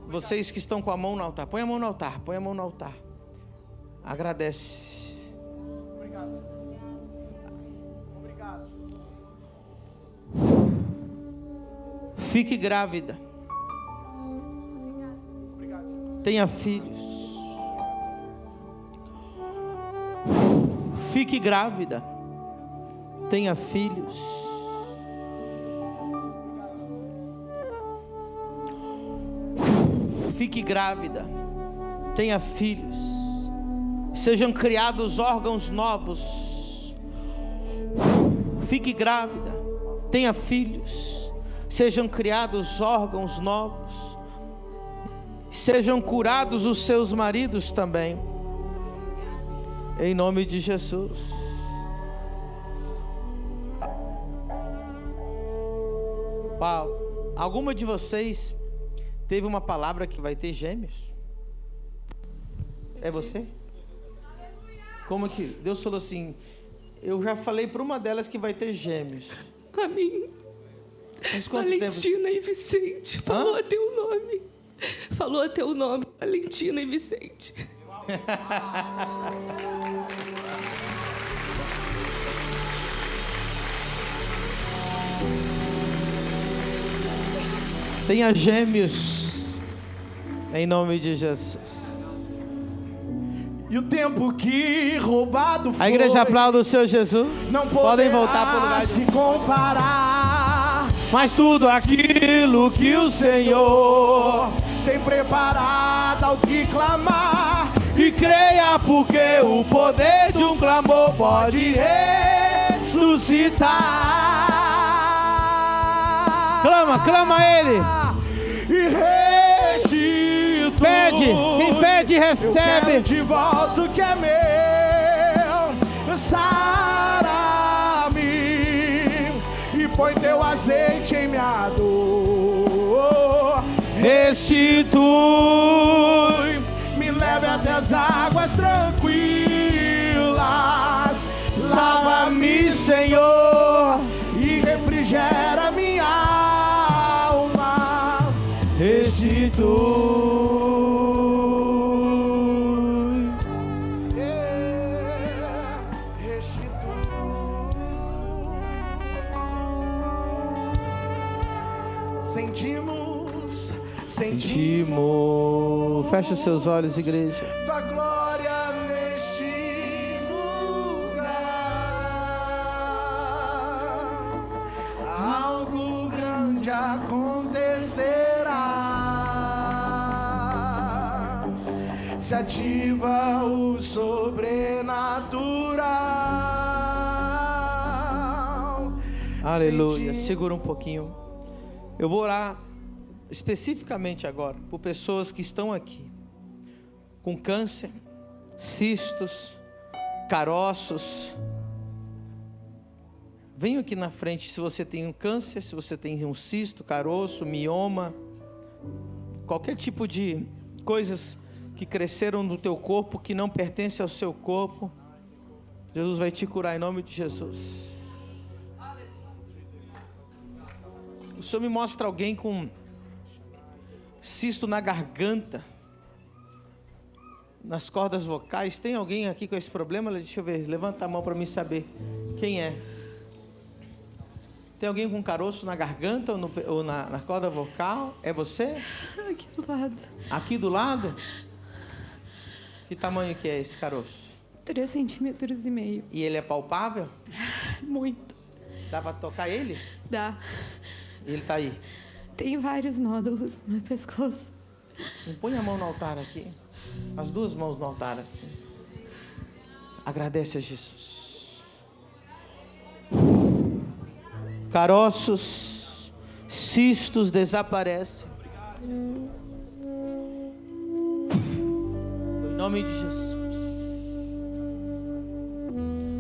Vocês que estão com a mão no altar, põe a mão no altar, põe a mão no altar. Agradece. Obrigado. Obrigado. Fique grávida. Tenha filhos. Fique grávida. Tenha filhos. Fique grávida. Tenha filhos. Sejam criados órgãos novos. Fique grávida. Tenha filhos. Sejam criados órgãos novos. Sejam curados os seus maridos também. Em nome de Jesus. Uau. Alguma de vocês teve uma palavra que vai ter gêmeos? É você? Como que Deus falou assim? Eu já falei para uma delas que vai ter gêmeos. A mim. Mas quanto Valentina tempo? e Vicente. Falou até o nome. Falou até o nome. Valentina e Vicente. Tenha gêmeos. Em nome de Jesus. E o tempo que roubado foi, A igreja aplauda o seu Jesus. não Podem voltar para o lugar se de... comparar. Mas tudo aquilo que o Senhor Tem preparado ao que clamar. e creia, porque o poder de um clamor pode ressuscitar. Clama, clama a Ele. E restituo. Pede, quem pede Eu recebe. quero de volta o que é meu. Sara-me e põe teu azeite em minha dor. Restitui. Me leve até nas águas tranquilas. Lava-me, Senhor, e refrigera minha alma. Restitui. Sentimos. Feche seus olhos, igreja. Tua glória neste lugar. Algo grande acontecerá. Se ativa o sobrenatural. Aleluia. Segura um pouquinho. Eu vou orar especificamente agora por pessoas que estão aqui com câncer, cistos, caroços. Venha aqui na frente se você tem um câncer, se você tem um cisto, caroço, mioma, qualquer tipo de coisas que cresceram no teu corpo que não pertence ao seu corpo. Jesus vai te curar em nome de Jesus. O Senhor me mostra alguém com cisto na garganta, nas cordas vocais. Tem alguém aqui com esse problema? Deixa eu ver, levanta a mão para mim saber quem é. Tem alguém com caroço na garganta ou na corda vocal? É você? Aqui do lado. Aqui do lado? Que tamanho que é esse caroço? 3,5 centímetros. E ele é palpável? Muito. Dá para tocar ele? Dá. Ele está aí? Tem vários nódulos no meu pescoço. Põe a mão no altar aqui. As duas mãos no altar assim. Agradece a Jesus. Caroços, cistos desaparecem. Em nome de Jesus.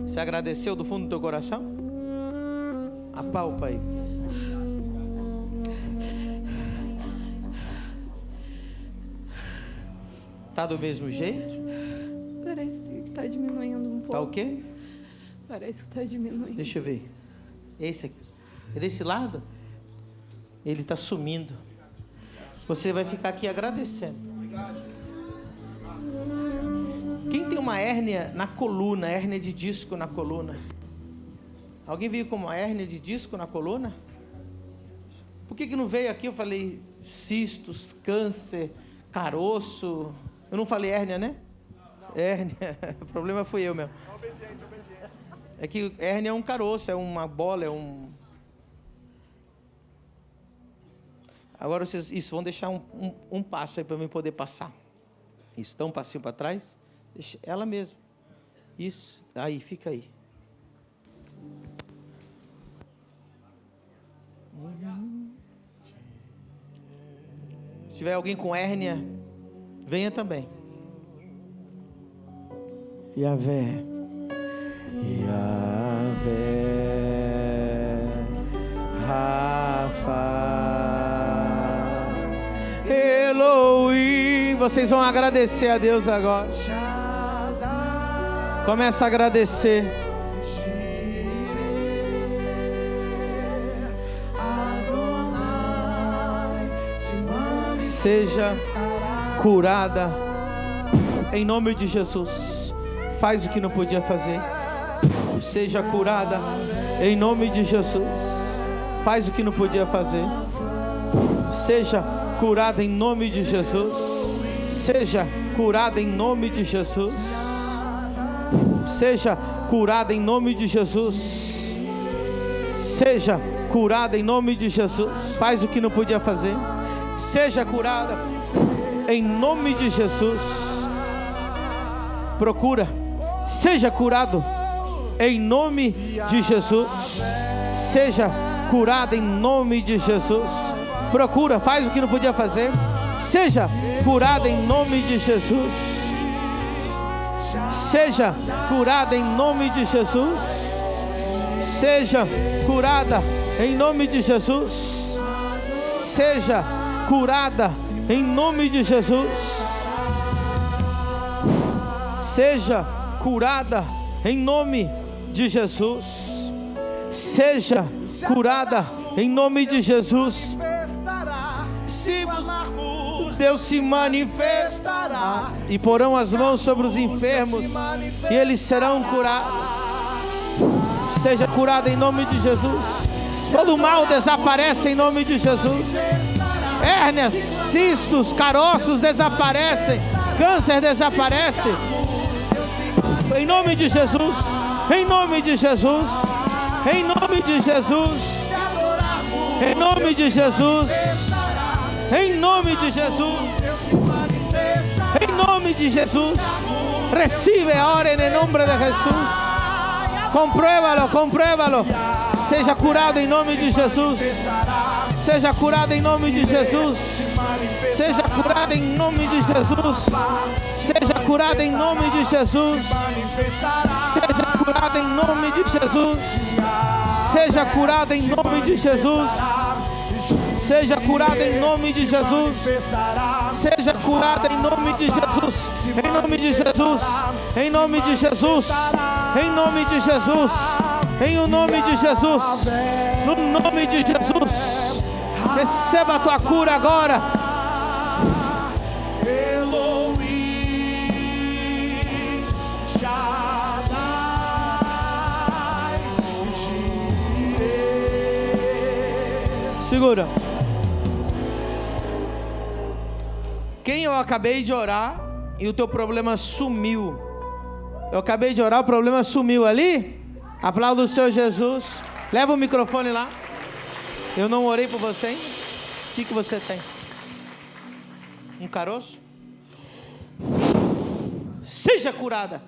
Você agradeceu do fundo do teu coração? Apalpa aí. Tá do mesmo jeito? Parece que tá diminuindo um pouco. Tá o quê? Parece que tá diminuindo. Deixa eu ver. Esse aqui. É desse lado? Ele está sumindo. Você vai ficar aqui agradecendo. Quem tem uma hérnia na coluna, hérnia de disco na coluna? Alguém veio com uma hérnia de disco na coluna? Por que não veio aqui? Eu falei cistos, câncer, caroço. Eu não falei hérnia, né? Não. Hérnia. O problema foi eu mesmo. Obediente. É que hérnia é um caroço, é uma bola, é um... Agora vocês vão deixar um passo aí para eu poder passar. Isso, dá um passinho para trás. Deixa ela mesmo. Isso, aí, fica aí. Se tiver alguém com hérnia, venha também. Yahvé, Rafa, Elohim. Vocês vão agradecer a Deus agora. Começa a agradecer. Seja curada em nome de Jesus. Faz o que não podia fazer. Seja curada em nome de Jesus. Faz o que não podia fazer. Seja curada em nome de Jesus. Seja curada em nome de Jesus. Seja curada em nome de Jesus. Seja curada em nome de Jesus. Faz o que não podia fazer. Seja curada em nome de Jesus. Procura. Seja curado em nome de Jesus. Seja curado em nome de Jesus. Procura, faz o que não podia fazer. Seja curado em nome de Jesus. Seja curada em nome de Jesus. Seja curada em nome de Jesus. Seja curada em nome de Jesus. seja curada em nome de Jesus. Seja curada em nome de Jesus. Se Deus se manifestará e porão as mãos sobre os enfermos e eles serão curados. Seja curada em nome de Jesus. Todo mal desaparece em nome de Jesus. Hérnias, cistos, caroços desaparecem. Câncer desaparece. Em nome de Jesus. Em nome de Jesus. Em nome de Jesus. Em nome de Jesus. Em nome de Jesus. Em nome de Jesus. Recibe ahora en el nombre de Jesús. Compruébalo, compruébalo. Seja curado em nome de Jesus. Seja curado em nome de Jesus. Seja curado em nome de Jesus. Seja curado em nome de Jesus. Seja curado em nome de Jesus. Seja curado em nome de Jesus. Seja curado em nome de Jesus. Seja curado em nome de Jesus. Em nome de Jesus. Em nome de Jesus. Em nome de Jesus. Em o nome de Jesus. No nome de Jesus. Receba a tua cura agora. Segura. Quem eu acabei de orar e o teu problema sumiu? Eu acabei de orar, o problema sumiu ali? Aplauda o Senhor Jesus. Leva o microfone lá. Eu não orei por você ainda? O que você tem? Um caroço? Seja curada.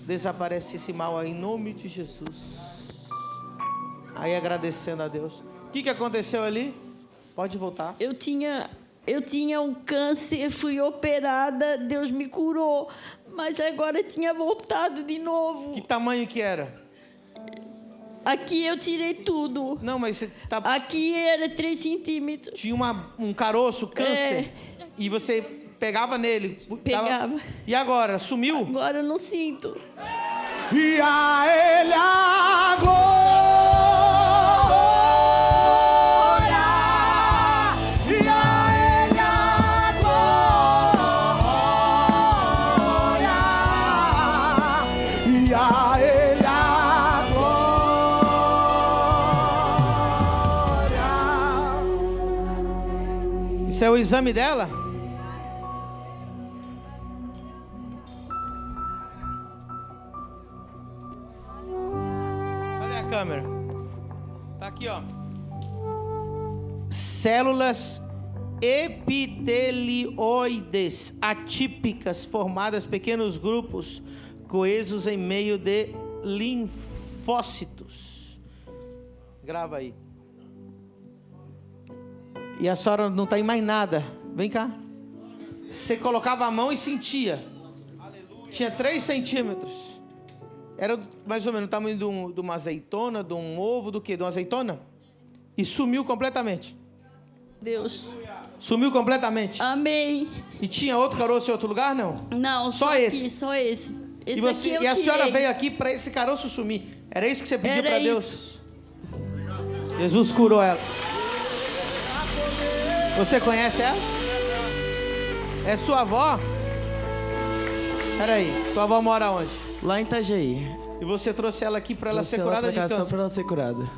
Desaparece esse mal aí em nome de Jesus. Aí agradecendo a Deus. O que aconteceu ali? Pode voltar. Eu tinha um câncer, fui operada, Deus me curou, mas agora tinha voltado de novo. Que tamanho que era? Aqui eu tirei tudo. Não, mas você tá... Aqui era 3 centímetros. Tinha um caroço, câncer, e você pegava nele. Pegava. E agora? Sumiu? Agora eu não sinto. E a Ele a glória. Isso é o exame dela? Cadê a câmera? Tá aqui, ó. Células epitelioides atípicas formadas pequenos grupos coesos em meio de linfócitos. Grava aí. E a senhora não está em mais nada. Vem cá. Você colocava a mão e sentia. Tinha 3 centímetros. Era mais ou menos o tamanho de uma azeitona, de um ovo, do quê? De uma azeitona? E sumiu completamente. Deus. Sumiu completamente. Amém. E tinha outro caroço em outro lugar, não? Não, só esse. Aqui, só esse. Esse aqui E a senhora veio aqui para esse caroço sumir. Era isso que você pediu para Deus? Jesus curou ela. Você conhece ela? É sua avó? Peraí, tua avó mora onde? Lá em Itajaí. E você trouxe ela aqui para ela ser curada de câncer? Só para ela ser curada.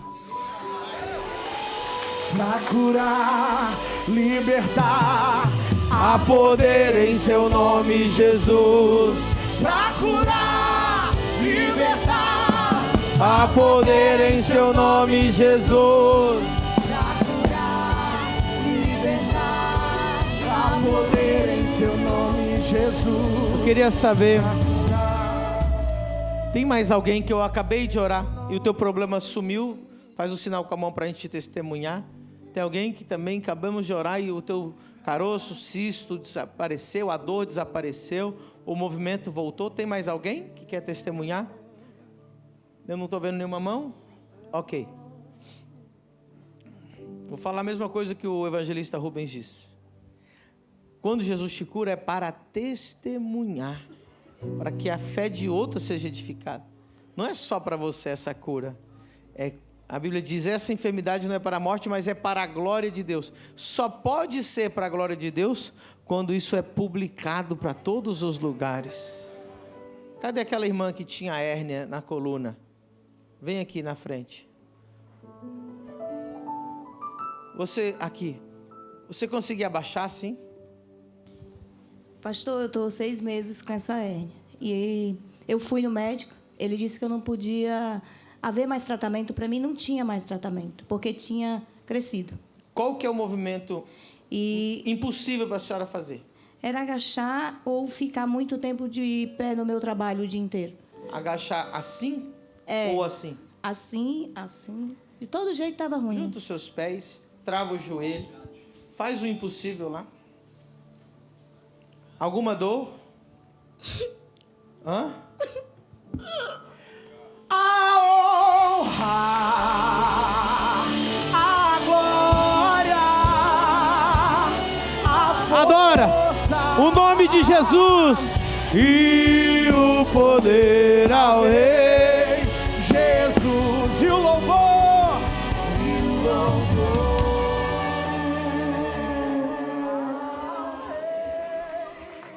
Pra curar, libertar, há poder em seu nome, Jesus. pra curar, libertar, Há poder em seu nome, Jesus. há poder em seu nome, Jesus. Eu queria saber, tem mais alguém que eu acabei de orar e o teu problema sumiu? Faz o sinal com a mão para a gente testemunhar. Tem alguém que também acabamos de orar e o teu caroço, cisto desapareceu, a dor desapareceu, o movimento voltou. Tem mais alguém que quer testemunhar? Eu não estou vendo nenhuma mão? Ok. Vou falar a mesma coisa que o evangelista Rubens disse. Quando Jesus te cura é para testemunhar. para que a fé de outros seja edificada. Não é só para você essa cura. A Bíblia diz, essa enfermidade não é para a morte, mas é para a glória de Deus. Só pode ser para a glória de Deus quando isso é publicado para todos os lugares. Cadê aquela irmã que tinha hérnia na coluna? Vem aqui na frente. Você, aqui. Você conseguia abaixar, sim? Pastor, eu estou 6 meses com essa hérnia. E eu fui no médico, ele disse que eu não podia haver mais tratamento. Para mim, não tinha mais tratamento, porque tinha crescido. Qual que é o movimento impossível para a senhora fazer? Era agachar ou ficar muito tempo de pé no meu trabalho o dia inteiro. Agachar assim? Ou assim? Assim, assim. De todo jeito estava ruim. Junta os seus pés, trava o joelho, faz o impossível lá. Alguma dor? Hã? A honra, a glória, a força. Adora o nome de Jesus e o poder ao Rei Jesus e o louvor.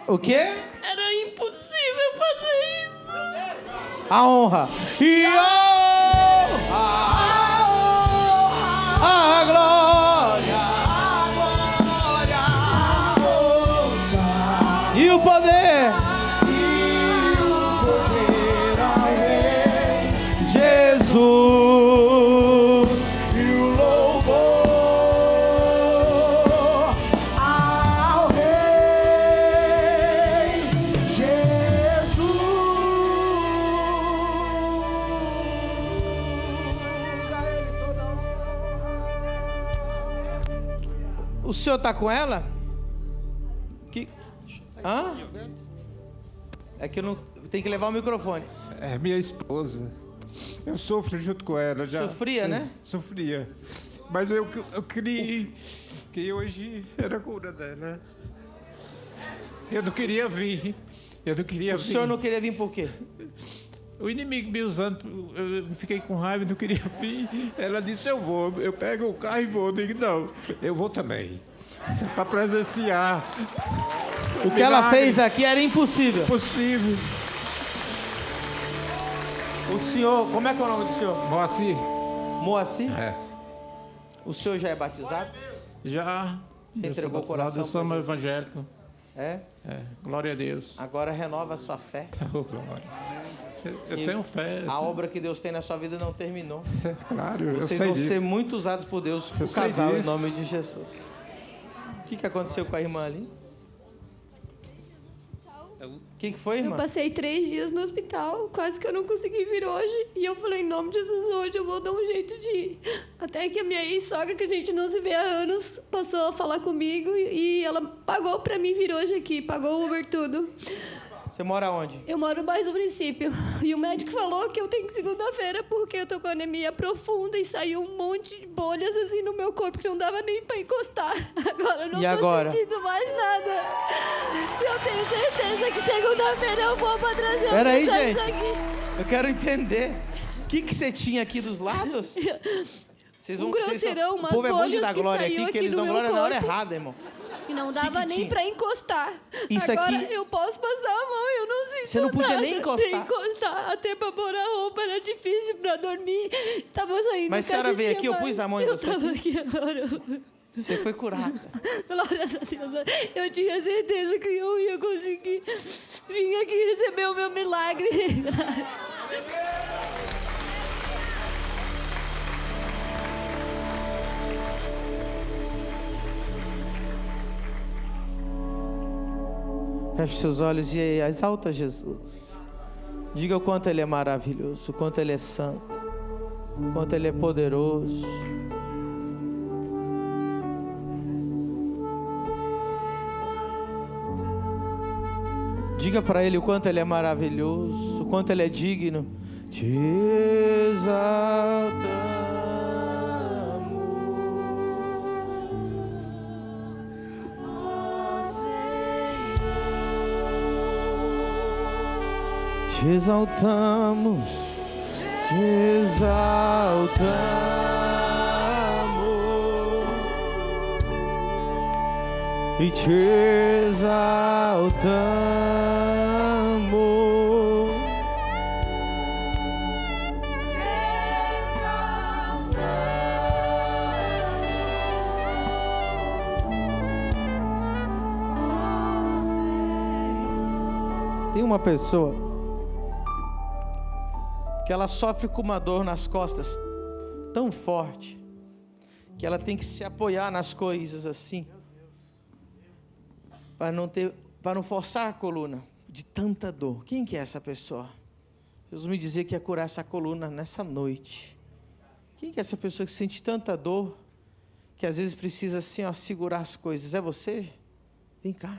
O quê? Era impossível fazer isso. A honra e a glória, A força e o poder e o poder ao Rei Jesus e o louvor ao Rei Jesus. A Ele toda honra. O senhor está com ela? Hã? É que eu não... Tem que levar o microfone. É minha esposa. Eu sofro junto com ela. Já. Sofria, né? Sofria. Mas eu criei que hoje era a cura dela. Eu não queria vir. O senhor não queria vir por quê? O inimigo me usando, eu fiquei com raiva, não queria vir. Ela disse, eu vou. Eu pego o carro e vou. Eu digo, não, eu vou também. Para presenciar. O que ela fez aqui era impossível. Possível. O senhor, como é que é o nome do senhor? Moacir. Moacir? É. O senhor já é batizado? Já. Entregou o coração Eu sou pra Jesus? evangélico. É? É. Glória a Deus. Agora renova a sua fé. Oh, glória. Eu E tenho fé. A obra que Deus tem na sua vida não terminou. Claro, eu Vocês sei vão disso. ser muito usados por Deus, Eu o sei casal, em disso. nome de Jesus. O que aconteceu com a irmã ali? O que foi, Eu irmã? passei 3 dias no hospital, quase que eu não consegui vir hoje. E eu falei, em nome de Jesus, hoje eu vou dar um jeito de ir. Até que a minha ex-sogra, que a gente não se vê há anos, passou a falar comigo e ela pagou pra mim vir hoje aqui, pagou o Uber tudo. Você mora onde? Eu moro mais no princípio. E o médico falou que eu tenho que segunda-feira porque eu tô com anemia profunda e saiu um monte de bolhas assim no meu corpo que não dava nem pra encostar. Agora eu não E tô agora? sentindo mais nada. E eu tenho certeza que segunda-feira eu vou pra trazer os Peraí, mensagens gente. aqui. Eu quero entender. O que você tinha aqui dos lados? Vocês Um grosseirão, o umas povo é bom de bolhas dar que glória saiu aqui, que aqui eles do dão meu glória na hora corpo. errada, irmão. E não dava nem tinha? pra encostar. Isso Agora aqui- eu posso passar a mão, eu não sinto Você não podia nada. nem encostar? Até pra pôr a roupa era difícil pra dormir. Tava saindo Mas a senhora cada veio dia aqui, eu mais. pus a mão em você Eu tava aqui? aqui agora. Você foi curada. Glória a Deus. Eu tinha certeza que eu ia conseguir vir aqui receber o meu milagre. Feche seus olhos e exalta Jesus. Diga o quanto Ele é maravilhoso, o quanto Ele é santo, o quanto Ele é poderoso. Diga para Ele o quanto Ele é maravilhoso, o quanto Ele é digno. Te exaltamos. te exaltamos, te exaltamos e te exaltamos. Tem uma pessoa que ela sofre com uma dor nas costas tão forte que ela tem que se apoiar nas coisas assim para não forçar a coluna de tanta dor. Quem que é essa pessoa? Jesus me dizia que ia curar essa coluna nessa noite. Quem que é essa pessoa que sente tanta dor que às vezes precisa assim, ó, segurar as coisas? É você? Vem cá.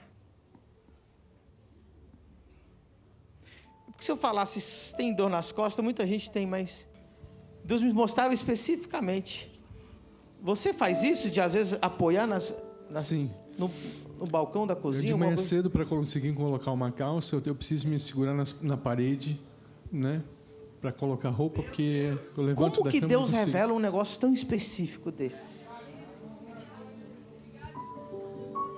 Porque se eu falasse se tem dor nas costas, muita gente tem, mas Deus me mostrava especificamente. Você faz isso de às vezes apoiar Sim. no balcão da cozinha? De manhã cedo, para conseguir colocar uma calça, eu preciso me segurar na parede, né? Para colocar roupa, porque eu levanto Como da que cama, Deus revela um negócio tão específico desse?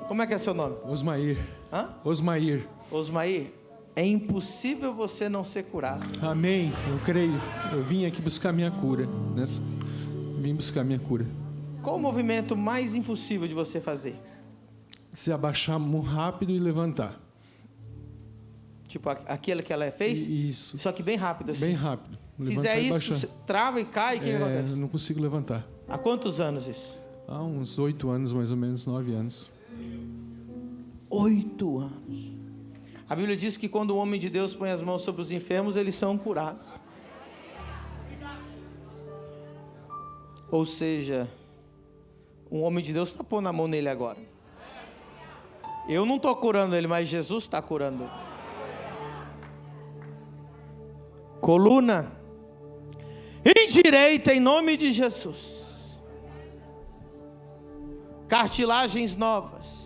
Como é que é seu nome? Osmair. Hã? Osmair. Osmair, é impossível você não ser curado. Amém, eu creio. Eu vim aqui buscar minha cura. Vim buscar minha cura. Qual o movimento mais impossível de você fazer? Se abaixar muito rápido e levantar. Tipo aquele que ela fez? Isso. Só que bem rápido assim. Bem rápido. Fizer isso, você trava e cai, o que acontece? Eu não consigo levantar. Há quantos anos isso? Há uns 8 anos, mais ou menos, 9 anos. 8 anos. A Bíblia diz que quando o homem de Deus põe as mãos sobre os enfermos, eles são curados. Ou seja, um homem de Deus está pondo a mão nele agora. Eu não estou curando ele, mas Jesus está curando ele. Coluna endireita em nome de Jesus. Cartilagens novas.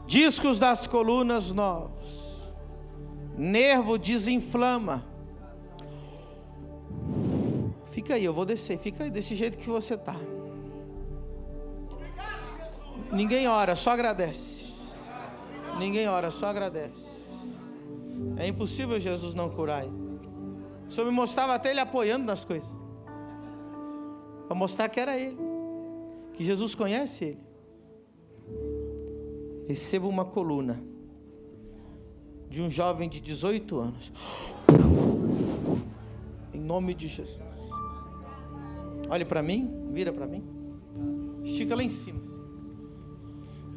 Discos das colunas novos. Nervo desinflama. Fica aí, eu vou descer. Fica aí, desse jeito que você está. Ninguém ora, só agradece. Ninguém ora, só agradece. É impossível Jesus não curar ele. O Senhor me mostrava até ele apoiando nas coisas. Para mostrar que era ele. Que Jesus conhece ele. Receba uma coluna de um jovem de 18 anos. Em nome de Jesus. Olhe para mim, vira para mim. Estica lá em cima.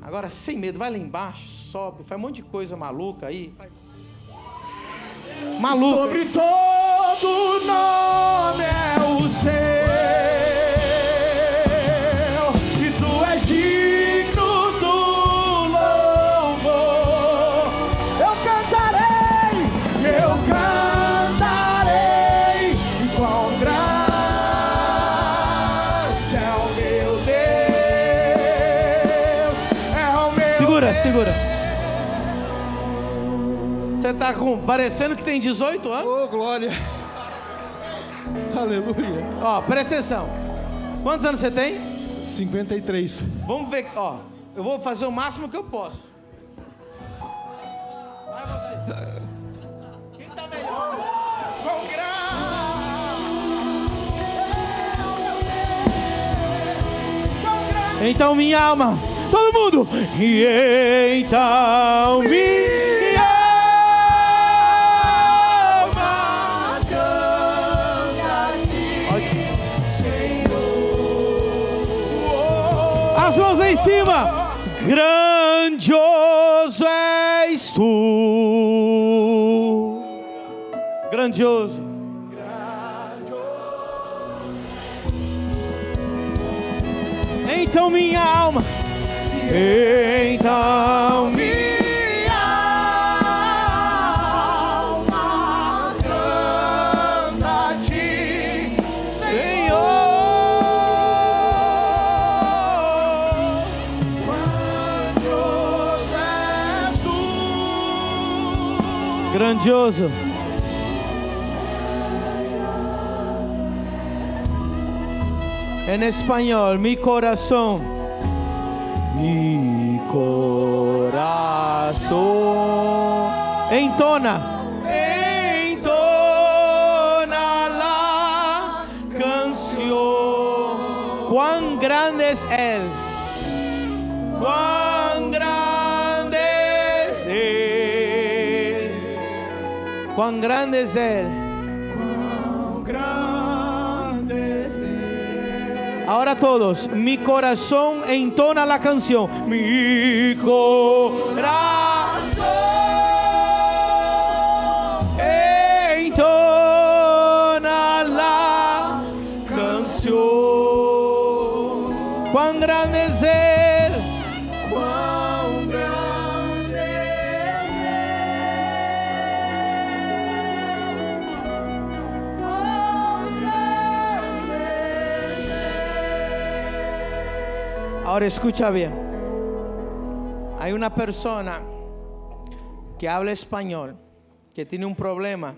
Agora sem medo, vai lá embaixo, sobe, faz um monte de coisa maluca aí. Maluca. Sobre todo nome é o seu, e tu és digno do louvor. Eu cantarei, quão grande é o meu Deus, é o meu Segura. Você tá parecendo que tem 18 anos? Oh, glória! Aleluia! Ó, presta atenção. Quantos anos você tem? 53. Vamos ver, ó. Eu vou fazer o máximo que eu posso. Vai você. Quem tá melhor? quão grande. Então minha alma, todo mundo. E então minha as mãos lá em cima. Grandioso és tu. Grandioso. Então minha alma. Então minha alma canta a ti, Senhor. grandioso. En español, mi corazón. Mi corazón. Entona. La canción. Cuán grande es Él. Cuán grande es Él. Cuán grande es Él. Cuán grande es Él. Ahora todos, mi corazón entona la canción. Mi corazón entona la canción. Cuán grande es Él. Cuán grande es Él. Cuán grande es Él. Ahora escucha bien. Hay una persona que habla español, que tiene un problema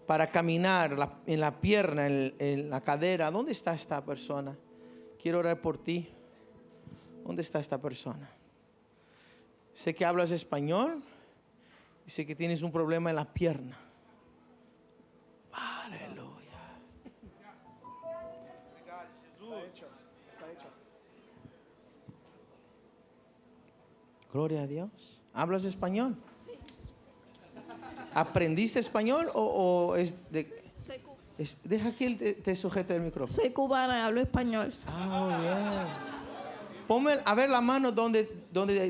para caminar en la pierna, en la cadera. ¿Dónde está esta persona? Quiero orar por ti. ¿Dónde está esta persona? Sé que hablas español y sé que tienes un problema en la pierna. Aleluya. Está hecho. Gloria a Dios. ¿Hablas español? Sí. ¿Aprendiste español o es de...? Soy cubana. Deja que él te sujete el micrófono. Soy cubana, hablo español. Ah, bien. Ponme a ver la mano donde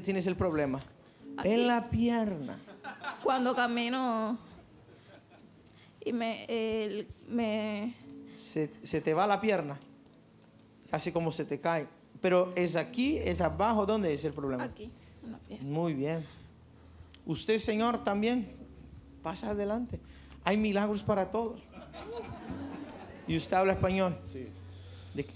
tienes el problema. Aquí. En la pierna. Cuando camino y Se te va la pierna. Casi como se te cae. Pero es aquí, es abajo. ¿Dónde es el problema? aquí, en la pierna. Muy bien. Usted, Señor, también pasa adelante. Hay milagros para todos. ¿Y usted habla español? Sí.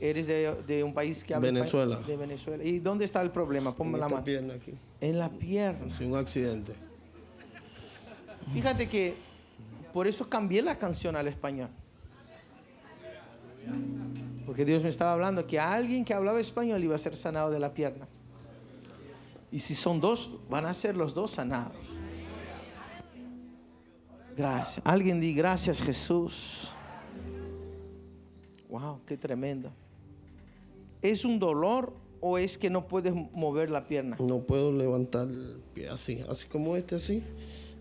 ¿Eres de un país que habla Venezuela. De Venezuela. ¿Y dónde está el problema? Ponme la mano. Pierna aquí. En la pierna. Sí, un accidente. Fíjate que por eso cambié la canción al español. Porque Dios me estaba hablando que alguien que hablaba español iba a ser sanado de la pierna. Y si son dos, van a ser los dos sanados. Gracias. Alguien di gracias, Jesús. Wow, qué tremendo. ¿Es un dolor o es que no puedes mover la pierna? No puedo levantar el pie así como así.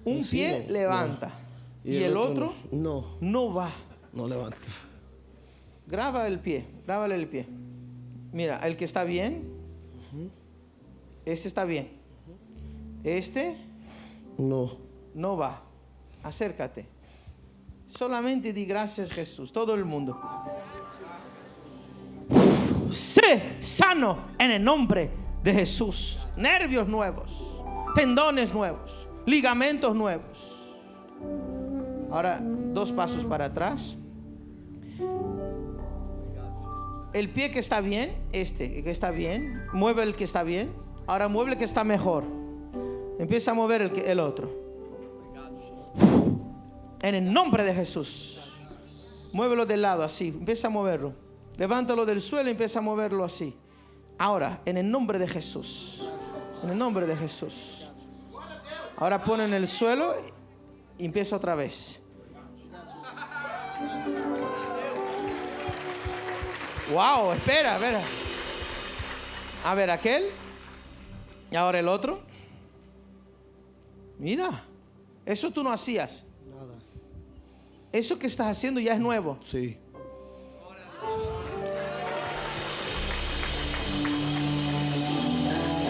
Un Así pie no, levanta. no. ¿Y el otro? No. No va. No levanta. Graba el pie, grábale el pie. Mira, el que está bien, este está bien. Este no va. Acércate. Solamente di gracias, Jesús. Todo el mundo. Sé sano en el nombre de Jesús. Nervios nuevos, tendones nuevos, ligamentos nuevos. Ahora 2 pasos para atrás. El pie que está bien, el que está bien, mueve el que está bien. Ahora mueve el que está mejor. Empieza a mover el otro. En el nombre de Jesús. Muévelo del lado así. Empieza a moverlo. Levántalo del suelo y empieza a moverlo así. Ahora, en el nombre de Jesús. En el nombre de Jesús. Ahora pone en el suelo y empieza otra vez. Wow, espera. A ver, aquel. Y ahora el otro. Mira, eso tú no hacías. Nada. Eso que estás haciendo ya es nuevo. Sí.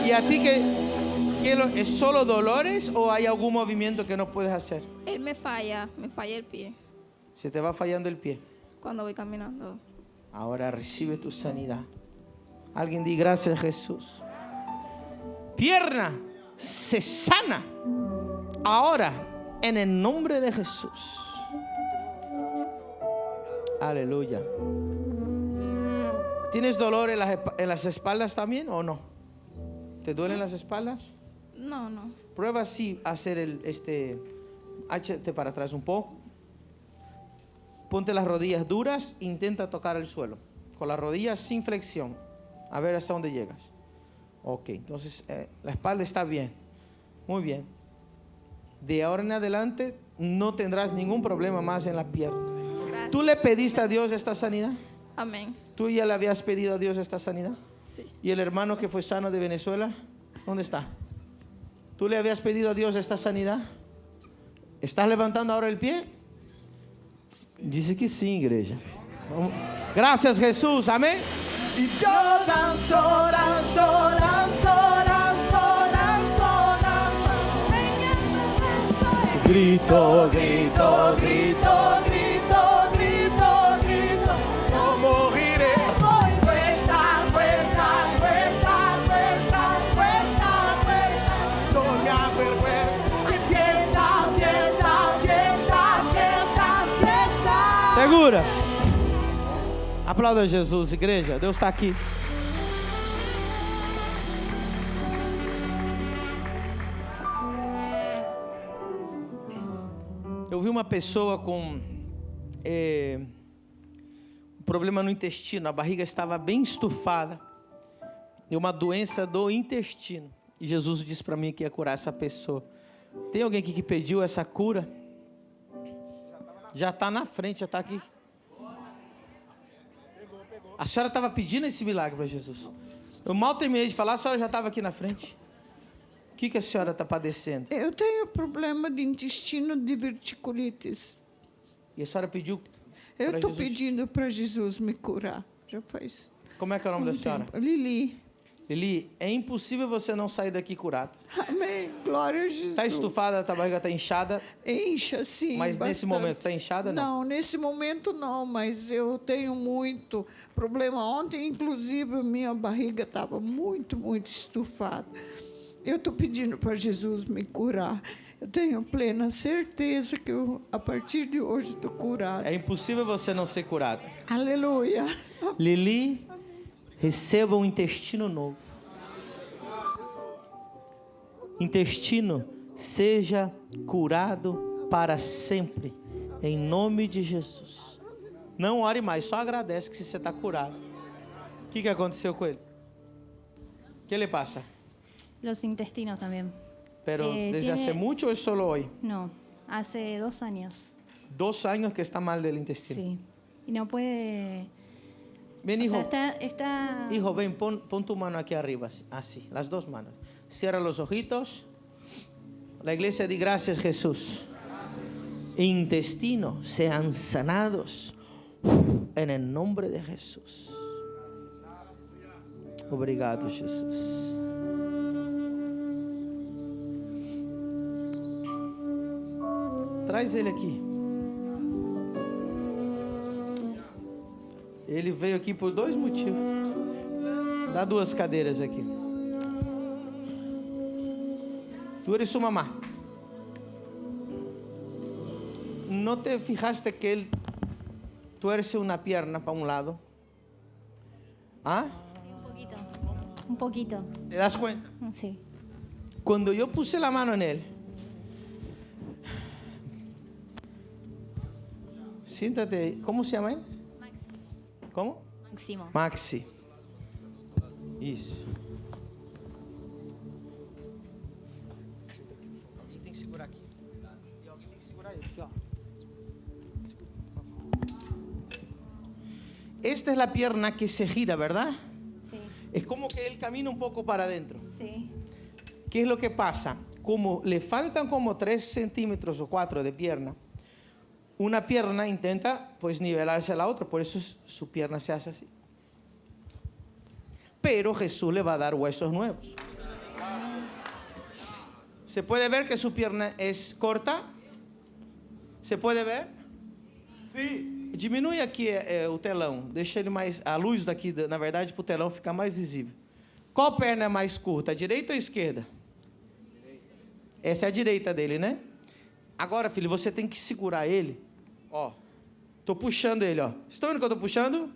¿Y a ti es solo dolores o hay algún movimiento que no puedes hacer? Él me falla el pie Se te va fallando el pie. cuando voy caminando. Ahora recibe tu sanidad. Alguien di gracias, Jesús. Pierna se sana. Ahora, en el nombre de Jesús. Aleluya. ¿Tienes dolor en las espaldas también o no? ¿Te duelen las espaldas? No. Prueba así hacer Échate para atrás un poco. Ponte las rodillas duras e intenta tocar el suelo. Con las rodillas sin flexión. A ver hasta dónde llegas. Ok, entonces la espalda está bien. Muy bien. De ahora en adelante no tendrás ningún problema más en la pierna. Gracias. ¿Tú le pediste a Dios esta sanidad? Amén. ¿Tú ya le habías pedido a Dios esta sanidad? Sí. ¿Y el hermano que fue sano de Venezuela? ¿Dónde está? ¿Tú le habías pedido a Dios esta sanidad? ¿Estás levantando ahora el pie? Dice que sí, iglesia. Vamos. Gracias, Jesús. Amén. Y yo danzo, danzo, danzo, danzo, danzo, danzo. Grito, grito, grito, grito, grito, grito. No moriré. Voy vueltas, vueltas, vueltas, vueltas, vueltas, vueltas. No me avergüenzo. Hay fiesta, fiesta, fiesta, fiesta, fiesta. Segura. Aplauda Jesus, igreja. Deus está aqui. Eu vi uma pessoa com um problema no intestino. A barriga estava bem estufada. E uma doença do intestino. E Jesus disse para mim que ia curar essa pessoa. Tem alguém aqui que pediu essa cura? Já está na frente, já está aqui. A senhora estava pedindo esse milagre para Jesus. Eu mal terminei de falar, a senhora já estava aqui na frente. O que a senhora está padecendo? Eu tenho problema de intestino, de diverticulites. E a senhora pediu para Eu estou Jesus? pedindo para Jesus me curar. Já faz. Como é que é o nome da senhora? Lili. Lili, é impossível você não sair daqui curada. Amém. Glória a Jesus. Está estufada, a barriga está inchada? Incha, sim. Mas bastante. nesse momento está inchada, não? Não, nesse momento não, mas eu tenho muito problema. Ontem, inclusive, minha barriga estava muito, muito estufada. Eu estou pedindo para Jesus me curar. Eu tenho plena certeza que a partir de hoje estou curada. É impossível você não ser curada. Aleluia. Lili, receba um intestino novo. Intestino, seja curado para sempre, em nome de Jesus. Não ore mais, só agradece que você está curado. O que aconteceu com ele? O que le pasa? Los intestinos también. Pero desde hace mucho o es solo hoy? No, hace 2 años. 2 años que está mal del intestino. Sí. Y no puede... Ven, hijo. O sea, está... Hijo, ven, pon tu mano aquí arriba, así, las 2 manos. Cierra los ojitos. La iglesia di gracias, Jesús. Intestinos sean sanados en el nombre de Jesús. Obrigado, Jesus. Traz ele aqui. Ele veio aqui por 2 motivos. Dá 2 cadeiras aqui. Tú eres su mamá. ¿No te fijaste que él tuerce una pierna para un lado? ¿Ah? Un poquito. Un poquito. ¿Te das cuenta? Sí. Cuando yo puse la mano en él, siéntate, ¿cómo se llama él? ¿Cómo? Máximo. Maxi. Isso. Alguém tem que segurar aqui. E alguém tem que segurar ele. Aqui, ó. Esta es la pierna que se gira, ¿verdad? Sí. Es como que él camina un poco para adentro. Sí. ¿Qué es lo que pasa? Como le faltan como 3 centímetros o 4 de pierna, una pierna intenta pues nivelarse a la otra, por eso su pierna se hace así. Pero Jesús le va a dar huesos nuevos. ¿Se puede ver que su pierna es corta? ¿Se puede ver? Sim. Diminui aqui o telão, deixa ele mais, a luz daqui, na verdade, para o telão ficar mais visível. Qual perna é mais curta, a direita ou a esquerda? Essa é a direita dele, né? Agora, filho, você tem que segurar ele. Ó, tô puxando ele, ó. Estão vendo que eu tô puxando?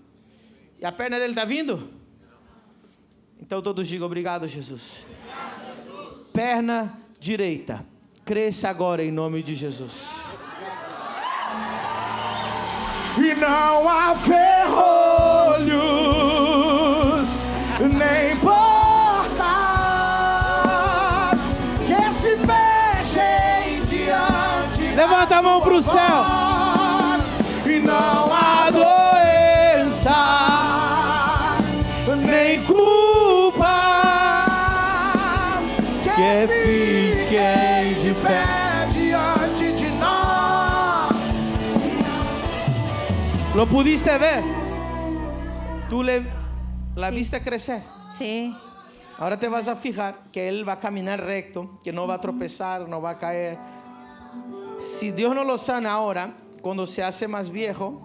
E a perna dele tá vindo? Então todos digam obrigado, Jesus. Perna direita, Cresça agora em nome de Jesus. E não há ferrolhos, nem portas que se fechem diante. Levanta a mão pro céu. E não há doença, nem culpa que fiquem de pé diante de nós. ¿Lo pudiste ver? ¿Tú la viste crecer? Sí. Ahora te vas a fijar que él va a caminar recto, que no va a tropezar, no va a caer. Si Dios no lo sana ahora, cuando se hace más viejo,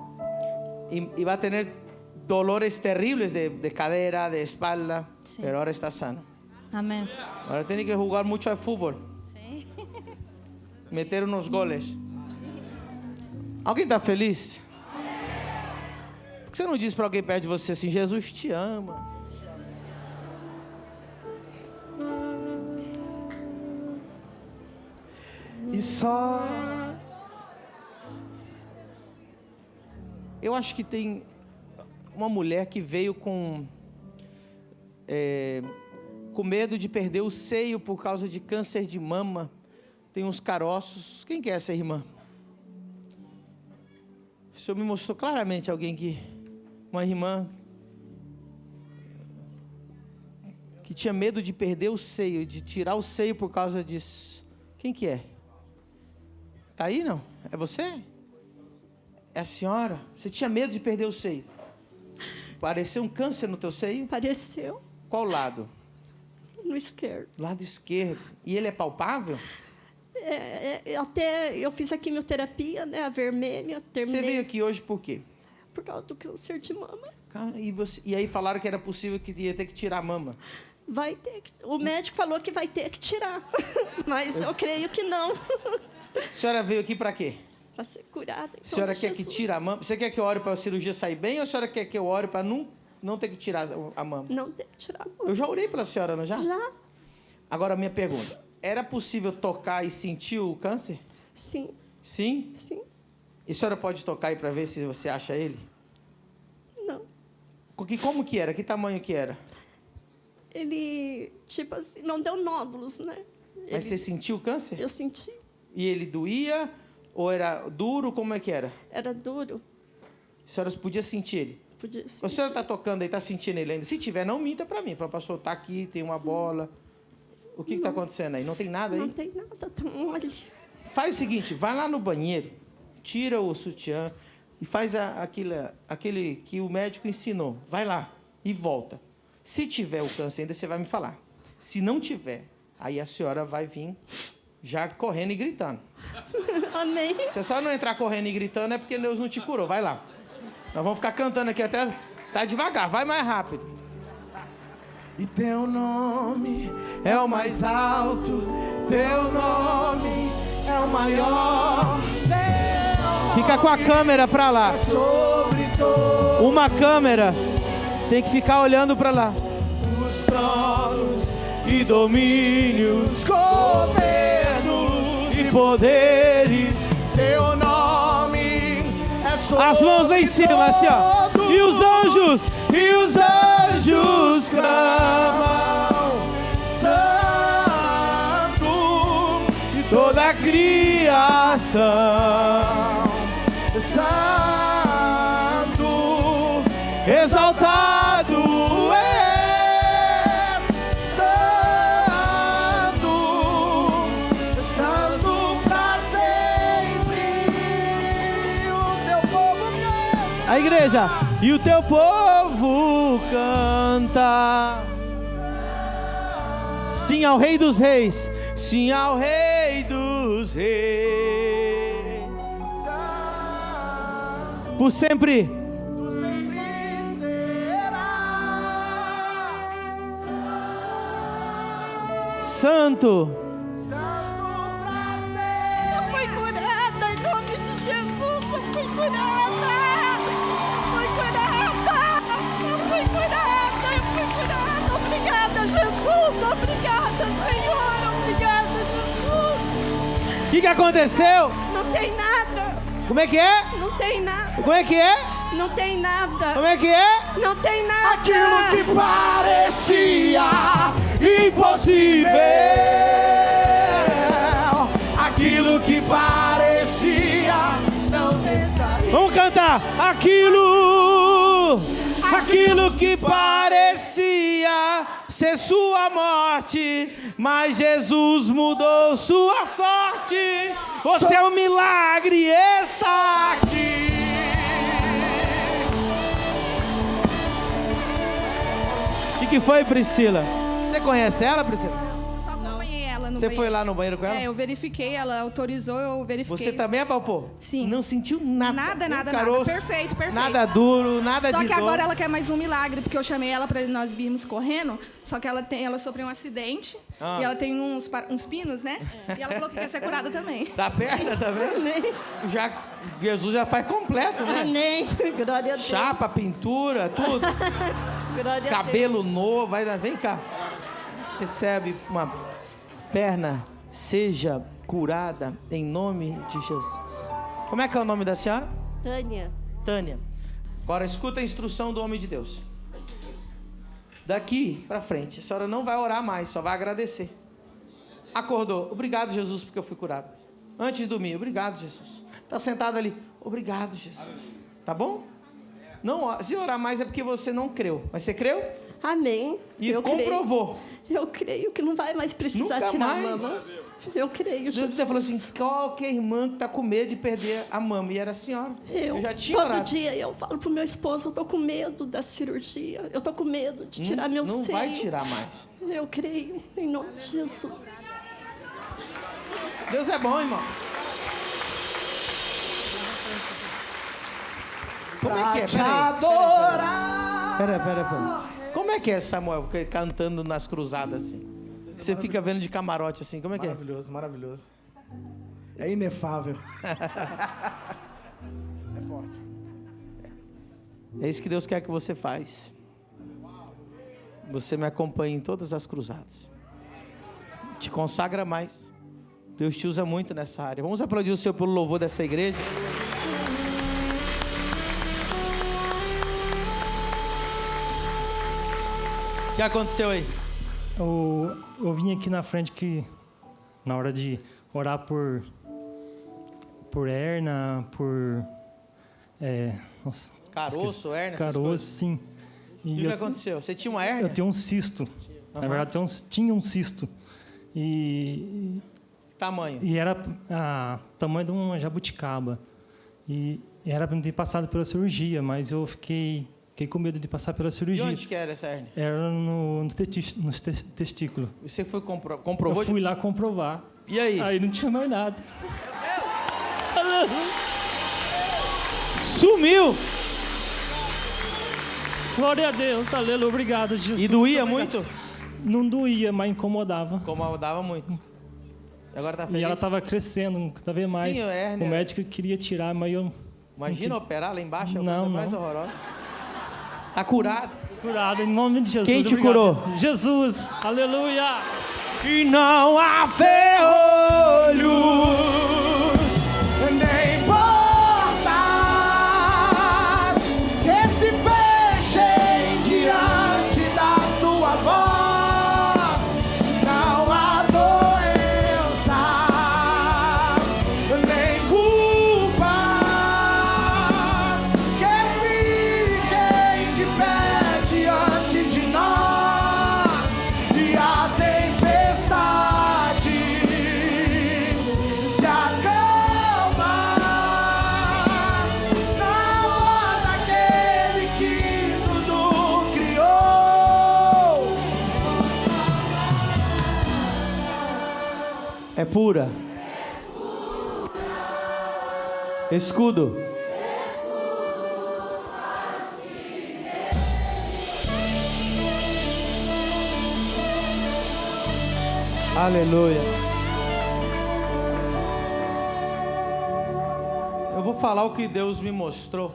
y va a tener dolores terribles de cadera, de espalda, pero ahora está sano. Amén. Ahora tiene que jugar mucho al fútbol. Sí. Meter unos goles. Alguém está feliz? Por que você não diz para alguém perto de você assim, Jesus te ama? E só... Eu acho que tem uma mulher que veio com medo de perder o seio por causa de câncer de mama. Tem uns caroços. Quem que é essa irmã? O Senhor me mostrou claramente alguém que... Uma irmã que tinha medo de perder o seio, de tirar o seio por causa disso. Quem que é? Tá aí, não? É você? É a senhora? Você tinha medo de perder o seio? Pareceu um câncer no teu seio? Pareceu. Qual lado? No esquerdo. Lado esquerdo. E ele é palpável? Até eu fiz a quimioterapia, né? A vermelha, terminei. Você veio aqui hoje por quê? Por causa do câncer de mama. E aí falaram que era possível que ia ter que tirar a mama. Vai ter que... O médico falou que vai ter que tirar. Mas eu creio que não. A senhora veio aqui para quê? Para ser curada. A senhora quer que tire a mama? Você quer que eu ore para a cirurgia sair bem ou a senhora quer que eu ore para não ter que tirar a mama? Não ter que tirar a mama. Eu já orei pela senhora, não já? Já. Agora, minha pergunta. Era possível tocar e sentir o câncer? Sim. Sim? Sim. E a senhora pode tocar aí para ver se você acha ele? Não. Como que era? Que tamanho que era? Ele, tipo assim, não deu nódulos, né? Mas você sentiu o câncer? Eu senti. E ele doía? Ou era duro? Como é que era? Era duro. A senhora podia sentir ele? Podia sentir. A senhora está tocando aí, está sentindo ele ainda? Se tiver, não minta para mim. Fala, pastor, tá aqui, tem uma bola. O que está acontecendo aí? Não tem nada aí? Não tem nada, tá mole. Faz o seguinte, vai lá no banheiro, tira o sutiã e faz aquele que o médico ensinou. Vai lá e volta. Se tiver o câncer ainda, você vai me falar. Se não tiver, aí a senhora vai vir já correndo e gritando. Amém. Se a senhora não entrar correndo e gritando, é porque Deus não te curou. Vai lá. Nós vamos ficar cantando aqui até... Tá devagar, vai mais rápido. E teu nome é o mais alto, teu nome é o maior. Fica com a câmera pra lá. Uma câmera tem que ficar olhando pra lá. Os tronos e domínios, governos e poderes, teu nome é sobre. As mãos lá em cima, assim, ó. E os anjos clamam, santo, e toda a criação, santo, exaltado és, santo, santo pra sempre. O teu povo canta. A igreja. E o teu povo canta. Sim ao Rei dos Reis. Sim ao Rei dos Reis. Por sempre. Por sempre será. Santo. Eu fui curada em nome de Jesus. Eu fui curada. Obrigada, Jesus. Obrigada, Senhor. Obrigada, Jesus. O que aconteceu? Não tem nada. Como é que é? Não tem nada. Como é que é? Não tem nada. Como é que é? Não tem nada. Aquilo que parecia impossível. Aquilo que parecia não pensaria. Vamos cantar. Aquilo que parecia ser sua morte, mas Jesus mudou sua sorte. Você é um milagre, está aqui. O que foi, Priscila? Você conhece ela, Priscila? Só acompanhei ela no Você banheiro. foi lá no banheiro com ela? É, eu verifiquei, ela autorizou, eu verifiquei. Você também apalpou? Sim. Não sentiu nada? Nada, nem nada, caroço, nada. Perfeito, perfeito. Nada duro, nada Só de que dor. agora ela quer mais um milagre, porque eu chamei ela pra nós virmos correndo, só que ela sofreu um acidente e ela tem uns pinos, né? E ela falou que quer ser curada também. Da perna também? Amém. Jesus já faz completo, né? Amém. Glória a Deus. Chapa, pintura, tudo. Glória a Cabelo novo, vai lá, vem cá. Recebe uma perna, seja curada em nome de Jesus. Como é que é o nome da senhora? Tânia. Tânia. Agora escuta a instrução do homem de Deus. Daqui pra frente, a senhora não vai orar mais, só vai agradecer. Acordou, obrigado Jesus porque eu fui curado. Antes de dormir, obrigado Jesus. Tá sentado ali, obrigado Jesus. Tá bom? Não, se orar mais é porque você não creu. Mas você creu? Amém. E eu comprovou. Creio. Eu creio que não vai mais precisar Nunca tirar mais. a mama. Eu creio, Jesus falou assim, qualquer irmã que tá com medo de perder a mama. E era a senhora. Eu já tinha todo orado. dia eu falo pro meu esposo, eu tô com medo da cirurgia. Eu tô com medo de tirar meu seio. Não vai tirar mais. Eu creio, em nome de Jesus. Deus é bom, irmão. Como é que é? Pera. Como é que é, Samuel, cantando nas cruzadas assim? Você fica vendo de camarote assim, como é que é? Maravilhoso, maravilhoso. É inefável. É forte. É isso que Deus quer que você faz. Você me acompanha em todas as cruzadas. Te consagra mais. Deus te usa muito nessa área. Vamos aplaudir o Senhor pelo louvor dessa igreja. O que aconteceu aí? Eu vim aqui na frente que na hora de orar por hernia, por Caroço, hernia, essas caroço, coisas. sim. E o que aconteceu? Você tinha uma hernia? Eu tenho um cisto. Na verdade, tinha um cisto. E tamanho? E era tamanho de uma jabuticaba. E era para me ter passado pela cirurgia, mas eu fiquei com medo de passar pela cirurgia. E onde que era essa hernia? Era no testículo. Você foi comprovou? Eu fui lá comprovar. E aí? Aí não tinha mais nada. Sumiu! Glória a Deus, aleluia, obrigado, Jesus. E doía muito? Não doía, mas incomodava. Incomodava muito. E agora tá feliz? E ela estava crescendo, cada vez mais. Sim, a hérnia. O médico queria tirar, mas eu... Imagina operar lá embaixo, é a Não, coisa mais não. horrorosa. Tá curado? Curado, em nome de Jesus. Quem te obrigado. curou? Jesus, aleluia. E não há ferrolhos, nem portas que se fechem diante da tua voz. Não há doença, nem culpa que fiquem de pé diante de nós. E a tempestade se acalma na voz daquele que tudo criou. É pura. Escudo. Aleluia. Eu vou falar o que Deus me mostrou,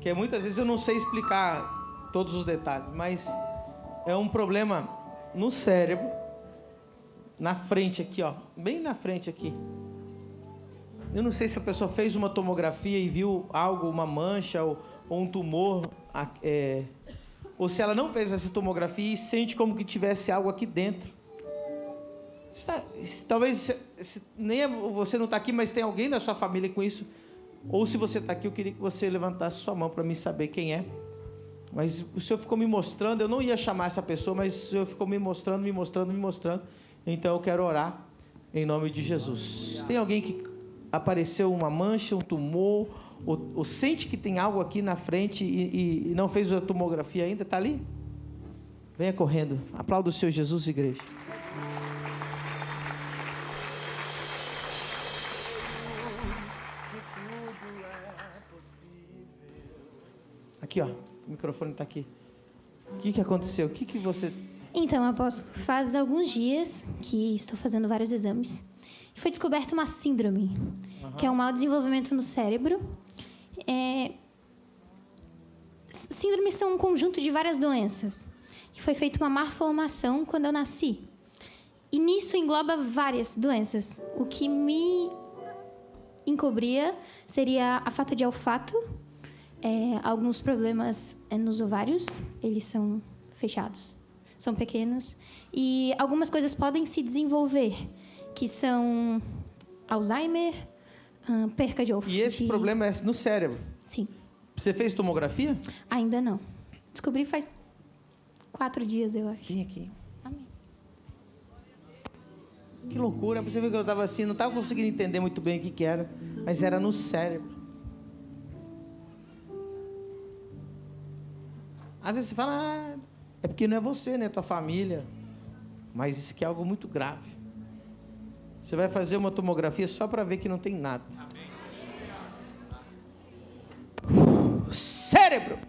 que muitas vezes eu não sei explicar todos os detalhes, mas é um problema no cérebro, na frente aqui, ó, bem na frente aqui. eu não sei se a pessoa fez uma tomografia e viu algo, uma mancha ou um tumor, ou se ela não fez essa tomografia e sente como que tivesse algo aqui dentro. Talvez nem você não está aqui, mas tem alguém da sua família com isso. Ou se você está aqui, eu queria que você levantasse sua mão para mim saber quem é. Mas o Senhor ficou me mostrando, eu não ia chamar essa pessoa, mas o Senhor ficou me mostrando. Então eu quero orar em nome de Jesus. Tem alguém que apareceu uma mancha, um tumor, ou sente que tem algo aqui na frente e não fez a tomografia ainda? Está ali? Venha correndo. Aplauda o Senhor Jesus, igreja. Aqui, ó, o microfone está aqui. O que aconteceu? O que você... Então, apóstolo, faz alguns dias que estou fazendo vários exames e foi descoberta uma síndrome, que é um mau desenvolvimento no cérebro. Síndromes são um conjunto de várias doenças. E foi feita uma malformação quando eu nasci. E nisso engloba várias doenças. O que me encobria seria a falta de olfato, alguns problemas nos ovários, eles são fechados, são pequenos, e algumas coisas podem se desenvolver, que são Alzheimer, perca de olfato. E esse problema é no cérebro? Sim. Você fez tomografia? Ainda não. Descobri faz 4 dias, eu acho. Vem aqui. Amém. Que loucura, você viu que eu estava assim, não estava conseguindo entender muito bem o que era, mas era no cérebro. Às vezes você fala, é porque não é você, né? Tua família. Mas isso aqui é algo muito grave. Você vai fazer uma tomografia só para ver que não tem nada. Cérebro,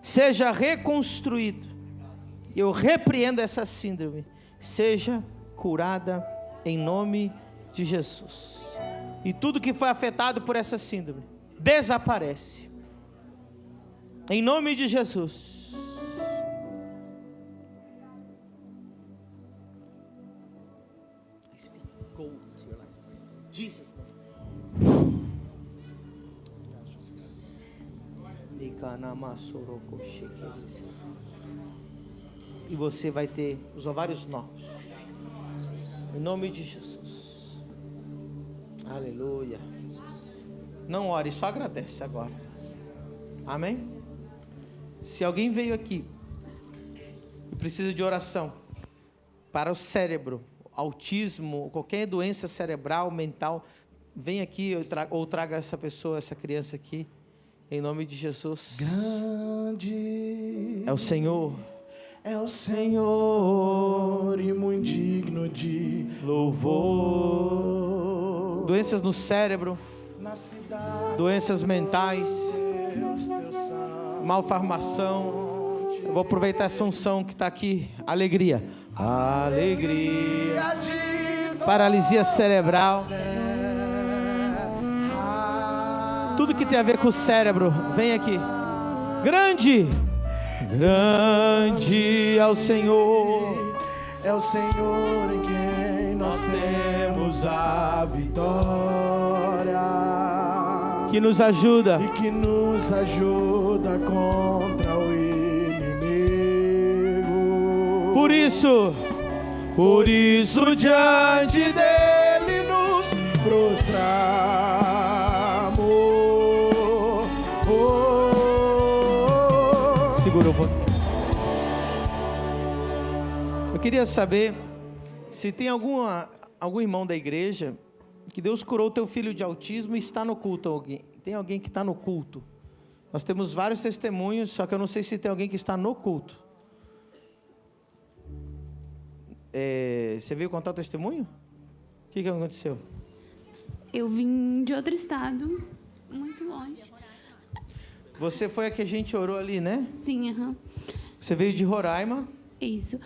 seja reconstruído. Eu repreendo essa síndrome. Seja curada em nome de Jesus. E tudo que foi afetado por essa síndrome desaparece. Em nome de Jesus. E você vai ter os ovários novos. Em nome de Jesus. Aleluia. Não ore, só agradece agora. Amém? Se alguém veio aqui e precisa de oração para o cérebro, autismo, qualquer doença cerebral, mental, vem aqui ou traga essa pessoa, essa criança aqui, em nome de Jesus. Grande é o Senhor. É o Senhor e muito digno de louvor. Doenças no cérebro, doenças mentais, malformação. Eu vou aproveitar essa unção que está aqui. Alegria. Alegria. Paralisia cerebral. Tudo que tem a ver com o cérebro, vem aqui. Grande. Grande é o Senhor. É o Senhor em quem nós temos a vitória. Que nos ajuda. E que nos ajuda contra o inimigo. Por isso diante dele nos prostramos. Segura um pouquinho. Eu queria saber se tem algum irmão da igreja que Deus curou teu filho de autismo e está no culto. Tem alguém que está no culto? Nós temos vários testemunhos, só que eu não sei se tem alguém que está no culto. Você veio contar o testemunho? O que aconteceu? Eu vim de outro estado, muito longe. Você foi a que a gente orou ali, né? Sim, aham. Você veio de Roraima? Isso.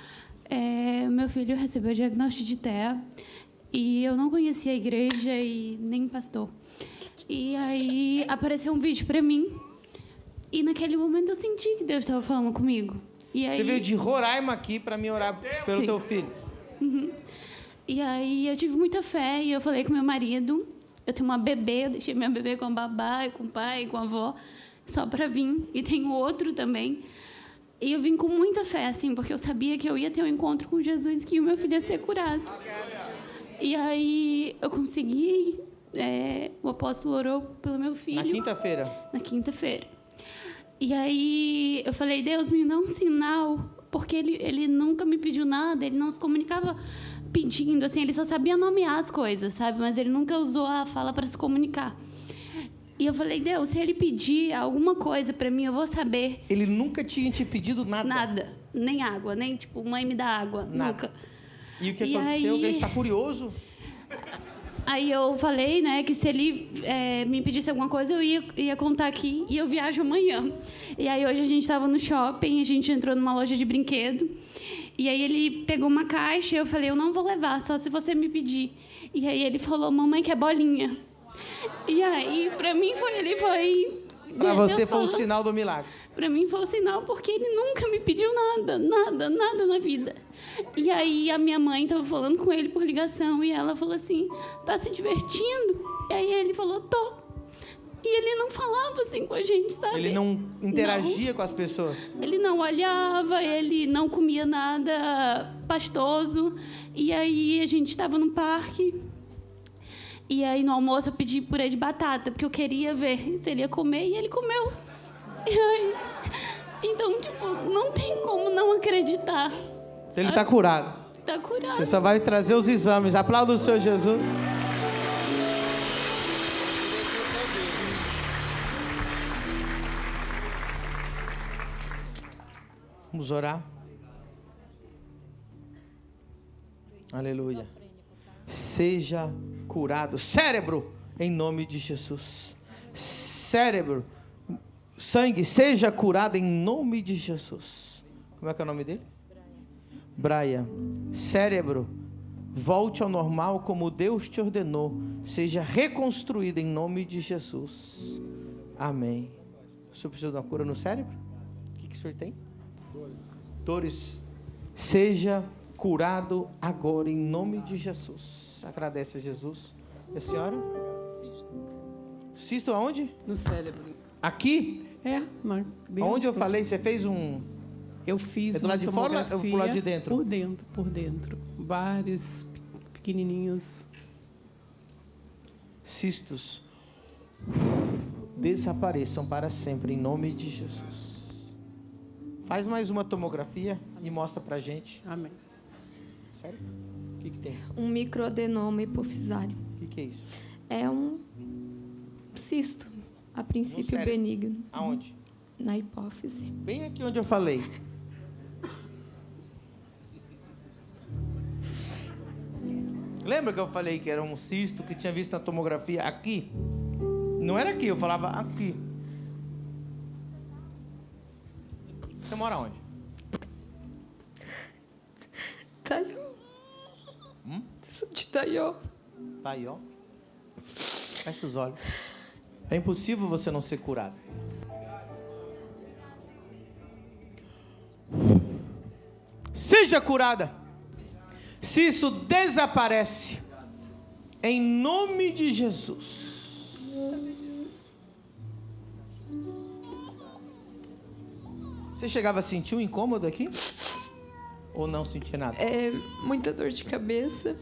Meu filho recebeu diagnóstico de TEA e eu não conhecia a igreja e nem pastor. E aí apareceu um vídeo para mim e naquele momento eu senti que Deus estava falando comigo. E aí... Você veio de Roraima aqui para me orar pelo teu filho? Uhum. E aí eu tive muita fé e eu falei com meu marido Eu tenho uma bebê, eu deixei minha bebê com a babá, com o pai, com a avó, só para vir. E tenho outro também. E eu vim com muita fé, assim, porque eu sabia que eu ia ter um encontro com Jesus e que o meu filho ia ser curado. E aí eu consegui, o apóstolo orou pelo meu filho. Na quinta-feira? Na quinta-feira. E aí eu falei, Deus, me dá um sinal, porque ele nunca me pediu nada, ele não se comunicava pedindo, assim, ele só sabia nomear as coisas, sabe? Mas ele nunca usou a fala para se comunicar. E eu falei, Deus, se ele pedir alguma coisa para mim, eu vou saber. Ele nunca tinha te pedido nada? Nada. Nem água, nem tipo, mãe me dá água. Nada. Nunca. E o que aconteceu? Que a gente está curioso. Aí eu falei, né, que se ele me pedisse alguma coisa, eu ia contar aqui e eu viajo amanhã. E aí hoje a gente estava no shopping, a gente entrou numa loja de brinquedo. E aí ele pegou uma caixa e eu falei, eu não vou levar, só se você me pedir. E aí ele falou, mamãe quer bolinha. E aí, pra mim, Pra você foi o sinal do milagre. Pra mim foi o sinal, porque ele nunca me pediu nada na vida. E aí a minha mãe tava falando com ele por ligação e ela falou assim, tá se divertindo? E aí ele falou, tô. E ele não falava assim com a gente, sabe? Ele não interagia com as pessoas? Ele não olhava, ele não comia nada pastoso. E aí a gente estava no parque. E aí no almoço eu pedi purê de batata, porque eu queria ver se ele ia comer, e ele comeu. E aí, então, tipo, não tem como não acreditar. Ele está curado. Tá curado. Você só vai trazer os exames. Aplauda o Senhor Jesus. Vamos orar. Aleluia. Seja curado. Cérebro, em nome de Jesus. Cérebro, sangue, seja curado em nome de Jesus. Como é que é o nome dele? Brian. Cérebro, volte ao normal como Deus te ordenou. Seja reconstruído em nome de Jesus. Amém. O senhor precisa de uma cura no cérebro? O que o senhor tem? Dores. Seja curado agora em nome de Jesus. Agradece a Jesus. E a senhora? Cisto aonde? No cérebro. Aqui? Onde eu falei? Você fez um... Eu fiz do lado de fora ou do lado de dentro? Por dentro. Vários pequenininhos. Cistos desapareçam para sempre em nome de Jesus. Faz mais uma tomografia e mostra pra gente. Amém. Sério? O que tem? Um microadenoma hipofisário. O que é isso? É um cisto, a princípio benigno. Aonde? Na hipófise. Bem aqui onde eu falei. Lembra que eu falei que era um cisto que tinha visto na tomografia aqui? Não era aqui, eu falava aqui. Você mora onde? Taió. Sou de Taió. Taió? Fecha os olhos. É impossível você não ser curado. Seja curada. Se isso desaparece, em nome de Jesus. Você chegava a sentir um incômodo aqui? Ou não sentia nada? É muita dor de cabeça.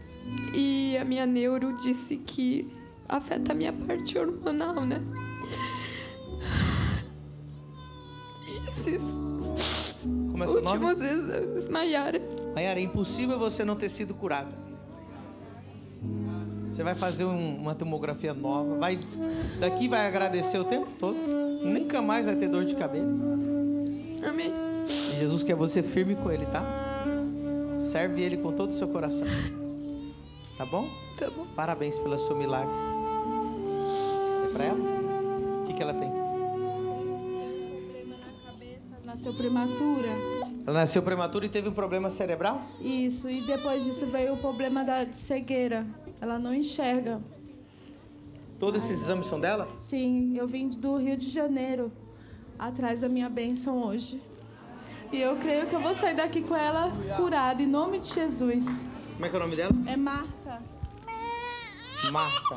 E a minha neuro disse que afeta a minha parte hormonal, né? E esses Como é seu nome? últimos exames, Maiara. Maiara, é impossível você não ter sido curada. Você vai fazer uma tomografia nova. Daqui vai agradecer o tempo todo. Nunca mais vai ter dor de cabeça. Amém. E Jesus quer você firme com Ele, tá? Serve Ele com todo o seu coração. Tá bom? Tá bom. Parabéns pelo seu milagre. É pra ela? O que ela tem? Nasceu prematura. Ela nasceu prematura e teve um problema cerebral? Isso, e depois disso veio o problema da cegueira. Ela não enxerga. Todos esses exames são dela? Sim, eu vim do Rio de Janeiro, atrás da minha bênção hoje. E eu creio que eu vou sair daqui com ela curada, em nome de Jesus. Como é que é o nome dela? É Marta. Marta.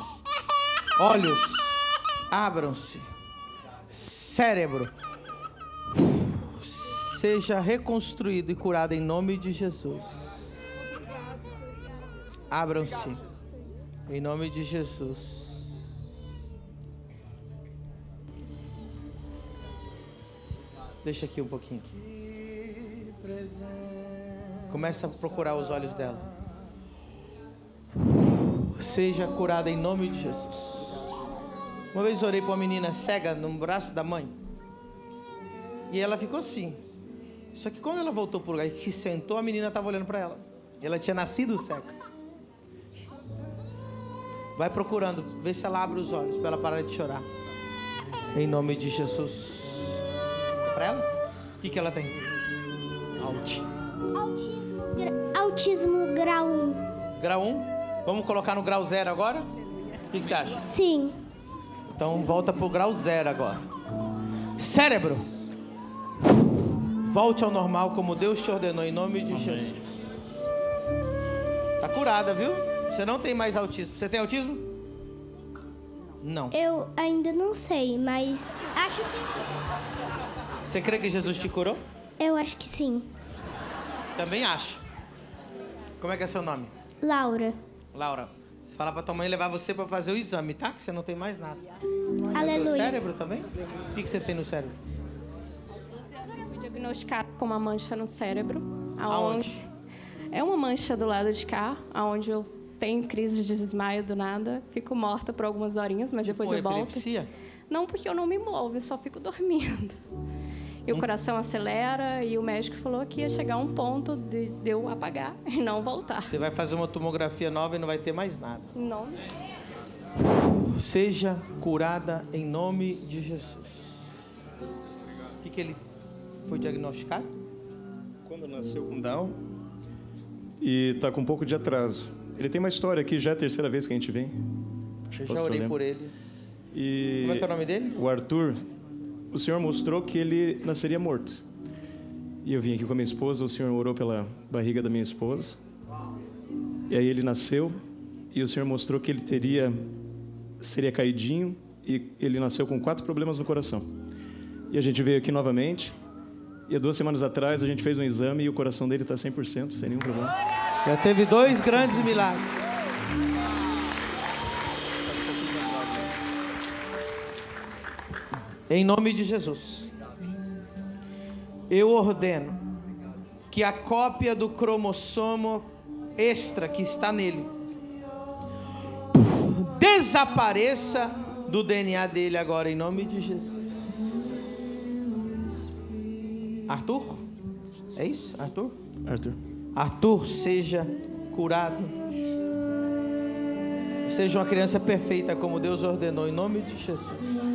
Olhos, abram-se. Cérebro, seja reconstruído e curado em nome de Jesus. Abram-se. Em nome de Jesus. Deixa aqui um pouquinho. Começa a procurar os olhos dela. Seja curada em nome de Jesus. Uma vez orei para uma menina cega no braço da mãe. E ela ficou assim. Só que quando ela voltou para o lugar e que sentou, a menina estava olhando para ela. Ela tinha nascido cega. Vai procurando, vê se ela abre os olhos para ela parar de chorar. Em nome de Jesus. Para ela? O que ela tem? Autismo grau 1. Grau 1? Vamos colocar no grau 0 agora? O que você acha? Sim. Então volta pro grau 0 agora. Cérebro, volte ao normal como Deus te ordenou em nome de Jesus. Tá curada, viu? Você não tem mais autismo. Você tem autismo? Não. Eu ainda não sei, mas acho que... Você crê que Jesus te curou? Eu acho que sim. Também acho. Como é que é seu nome? Laura. Laura, você fala pra tua mãe levar você pra fazer o exame, tá? Que você não tem mais nada. Aleluia. Seu cérebro também? O que você tem no cérebro? Eu fui diagnosticada com uma mancha no cérebro. Aonde? É uma mancha do lado de cá, onde eu tenho crise de desmaio do nada. Fico morta por algumas horinhas, mas depois eu volto. Epilepsia? Não, porque eu não me movo, eu só fico dormindo. E o coração acelera e o médico falou que ia chegar um ponto de eu apagar e não voltar. Você vai fazer uma tomografia nova e não vai ter mais nada. Não. Seja curada em nome de Jesus. O que ele foi diagnosticado? Quando nasceu com Down e está com um pouco de atraso. Ele tem uma história aqui, já é a terceira vez que a gente vem. Eu já orei por ele. E como é que é o nome dele? O Arthur. O Senhor mostrou que ele nasceria morto. E eu vim aqui com a minha esposa, o Senhor orou pela barriga da minha esposa. E aí ele nasceu e o Senhor mostrou que ele seria caidinho e ele nasceu com 4 problemas no coração. E a gente veio aqui novamente e há 2 semanas atrás a gente fez um exame e o coração dele está 100%, sem nenhum problema. Já teve 2 grandes milagres. Em nome de Jesus, eu ordeno que a cópia do cromossomo extra que está nele desapareça do DNA dele agora, em nome de Jesus. Arthur? É isso? Arthur? Arthur. Arthur, seja curado. Seja uma criança perfeita como Deus ordenou, em nome de Jesus.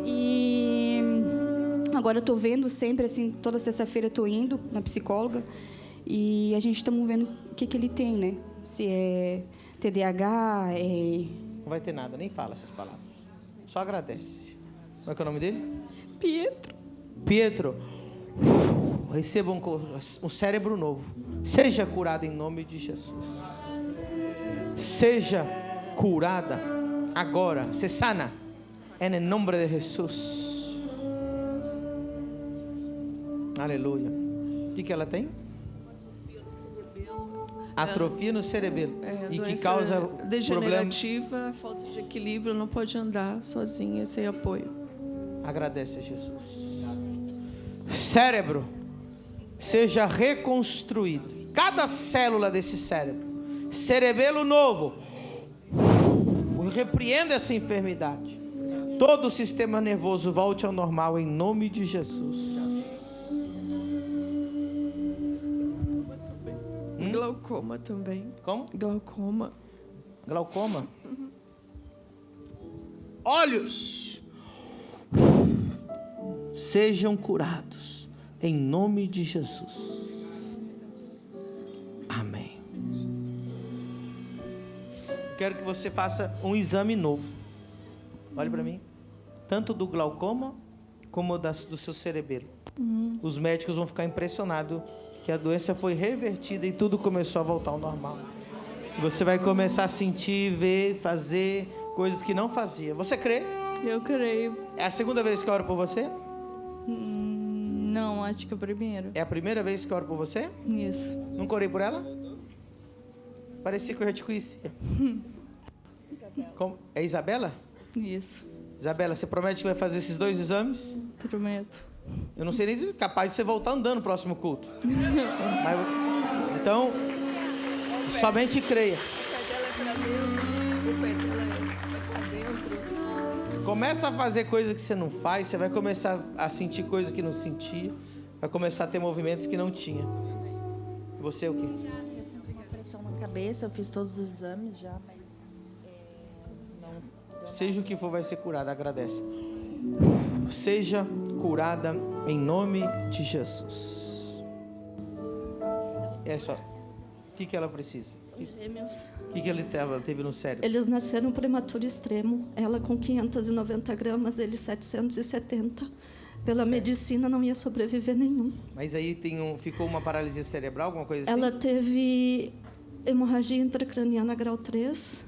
E agora eu tô vendo sempre, assim, toda sexta-feira eu tô indo na psicóloga e a gente estamos vendo o que ele tem, né? Se é TDAH, Não vai ter nada, nem fala essas palavras. Só agradece. Como é que é o nome dele? Pietro. Pietro, receba um cérebro novo. Seja curado em nome de Jesus. Seja curada agora. Se sana en nome de Jesus. Aleluia. O que ela tem? Atrofia no cerebelo. E que causa problema. Degenerativa, falta de equilíbrio, não pode andar sozinha, sem apoio. Agradece a Jesus. Cérebro, seja reconstruído. Cada célula desse cérebro. Cerebelo novo. Repreenda essa enfermidade. Todo o sistema nervoso volte ao normal em nome de Jesus. Glaucoma também. Como? Glaucoma. Glaucoma? Olhos sejam curados em nome de Jesus. Amém. Quero que você faça um exame novo. Olhe para mim. Tanto do glaucoma como do seu cerebelo. Os médicos vão ficar impressionados que a doença foi revertida e tudo começou a voltar ao normal. Você vai começar a sentir, ver, fazer coisas que não fazia. Você crê? Eu creio. É a segunda vez que eu oro por você? Não, acho que é a primeira. É a primeira vez que eu oro por você? Isso. Nunca orei por ela? Parecia que eu já te conhecia. Como? É Isabela? Isso. Isabela, você promete que vai fazer esses 2 exames? Prometo. Eu não sei nem se é capaz de você voltar andando no próximo culto. Mas, então, somente creia. Começa a fazer coisa que você não faz, você vai começar a sentir coisas que não sentia, vai começar a ter movimentos que não tinha. E você é o quê? Eu sinto uma pressão na cabeça, eu fiz todos os exames já, mas não. Seja o que for, vai ser curada. Agradece. Seja curada em nome de Jesus. É só. O que ela precisa? Gêmeos. O que ela teve no cérebro? Eles nasceram prematuro extremo. Ela com 590 gramas, ele 770. Pela medicina não ia sobreviver nenhum. Mas aí ficou uma paralisia cerebral, alguma coisa assim? Ela teve hemorragia intracraniana grau 3,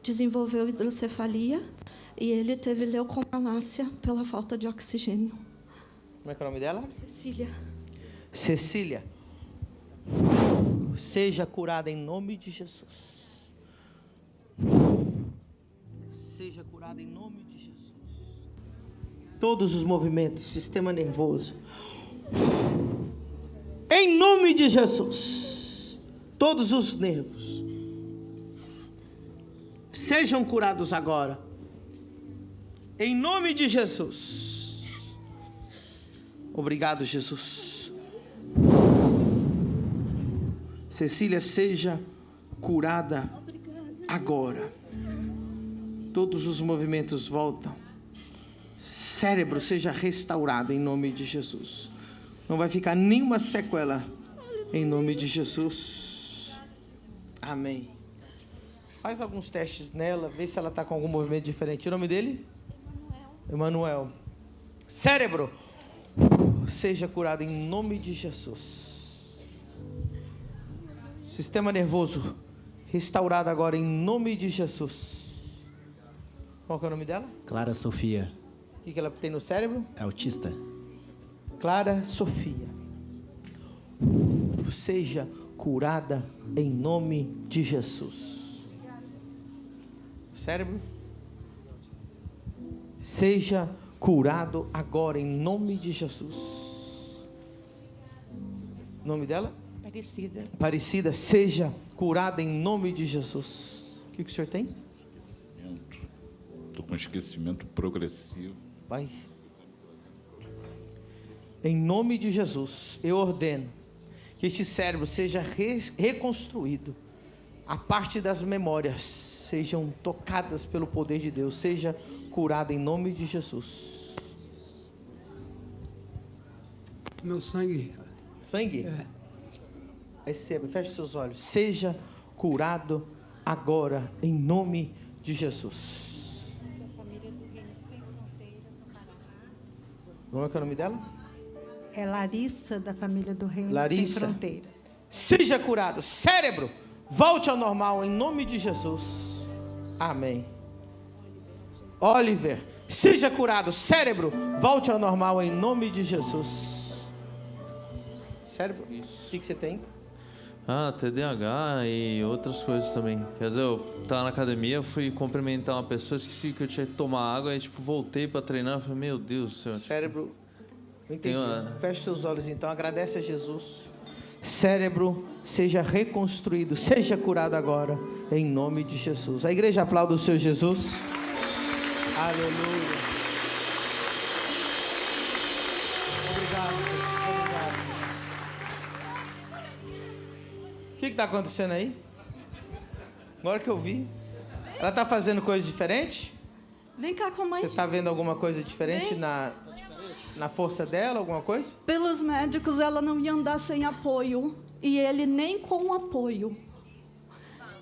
desenvolveu hidrocefalia e ele teve leucomalácia pela falta de oxigênio. Como é que é o nome dela? Cecília. Cecília. Seja curada em nome de Jesus. Seja curada em nome de Jesus. Todos os movimentos, sistema nervoso. Em nome de Jesus. Todos os nervos. Sejam curados agora. Em nome de Jesus. Obrigado, Jesus. Cecília, seja curada agora. Todos os movimentos voltam. Cérebro seja restaurado em nome de Jesus. Não vai ficar nenhuma sequela em nome de Jesus. Amém. Faz alguns testes nela, vê se ela está com algum movimento diferente. O nome dele? Emanuel. Cérebro seja curado em nome de Jesus. Sistema nervoso restaurado agora em nome de Jesus. Qual que é o nome dela? Clara Sofia. O que ela tem no cérebro? É autista. Clara Sofia. Seja curada em nome de Jesus. Cérebro. Seja curado agora em nome de Jesus. O nome dela? Aparecida. Aparecida, seja curada em nome de Jesus. O que o senhor tem? Estou com esquecimento progressivo. Vai. Em nome de Jesus, eu ordeno que este cérebro seja reconstruído. A parte das memórias sejam tocadas pelo poder de Deus. Seja curada em nome de Jesus. Meu sangue. Sangue? É. Receba, feche seus olhos. Seja curado agora, em nome de Jesus. Como é que é o nome dela? É Larissa, da família do Reino Larissa. Sem Fronteiras. Seja curado. Cérebro, volte ao normal, em nome de Jesus. Amém. Oliver, seja curado. Cérebro, volte ao normal, em nome de Jesus. Cérebro, o que você tem? TDAH e outras coisas também. Quer dizer, eu tava na academia, fui cumprimentar uma pessoa, esqueci que eu tinha que tomar água, aí voltei pra treinar, falei, meu Deus do céu. Cérebro, não entendi. Feche seus olhos então, agradece a Jesus. Cérebro, seja reconstruído, seja curado agora, em nome de Jesus. A igreja aplauda o Senhor Jesus. Aleluia. Obrigado, Jesus. Obrigado, Jesus. O que está acontecendo aí? Agora que eu vi. Ela está fazendo coisa diferente? Vem cá com a mãe. Você está vendo alguma coisa diferente na força dela, alguma coisa? Pelos médicos, ela não ia andar sem apoio. E ele nem com apoio.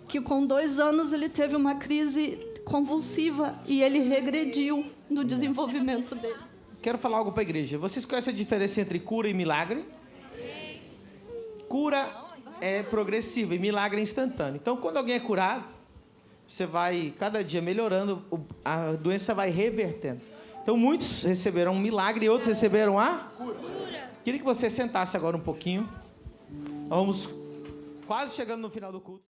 Que com 2 anos ele teve uma crise convulsiva e ele regrediu no desenvolvimento dele. Quero falar algo para a igreja. Vocês conhecem a diferença entre cura e milagre? Cura é progressiva e milagre é instantâneo. Então, quando alguém é curado, você vai cada dia melhorando, a doença vai revertendo. Então, muitos receberam um milagre e outros receberam a cura. Queria que você sentasse agora um pouquinho. Vamos quase chegando no final do culto.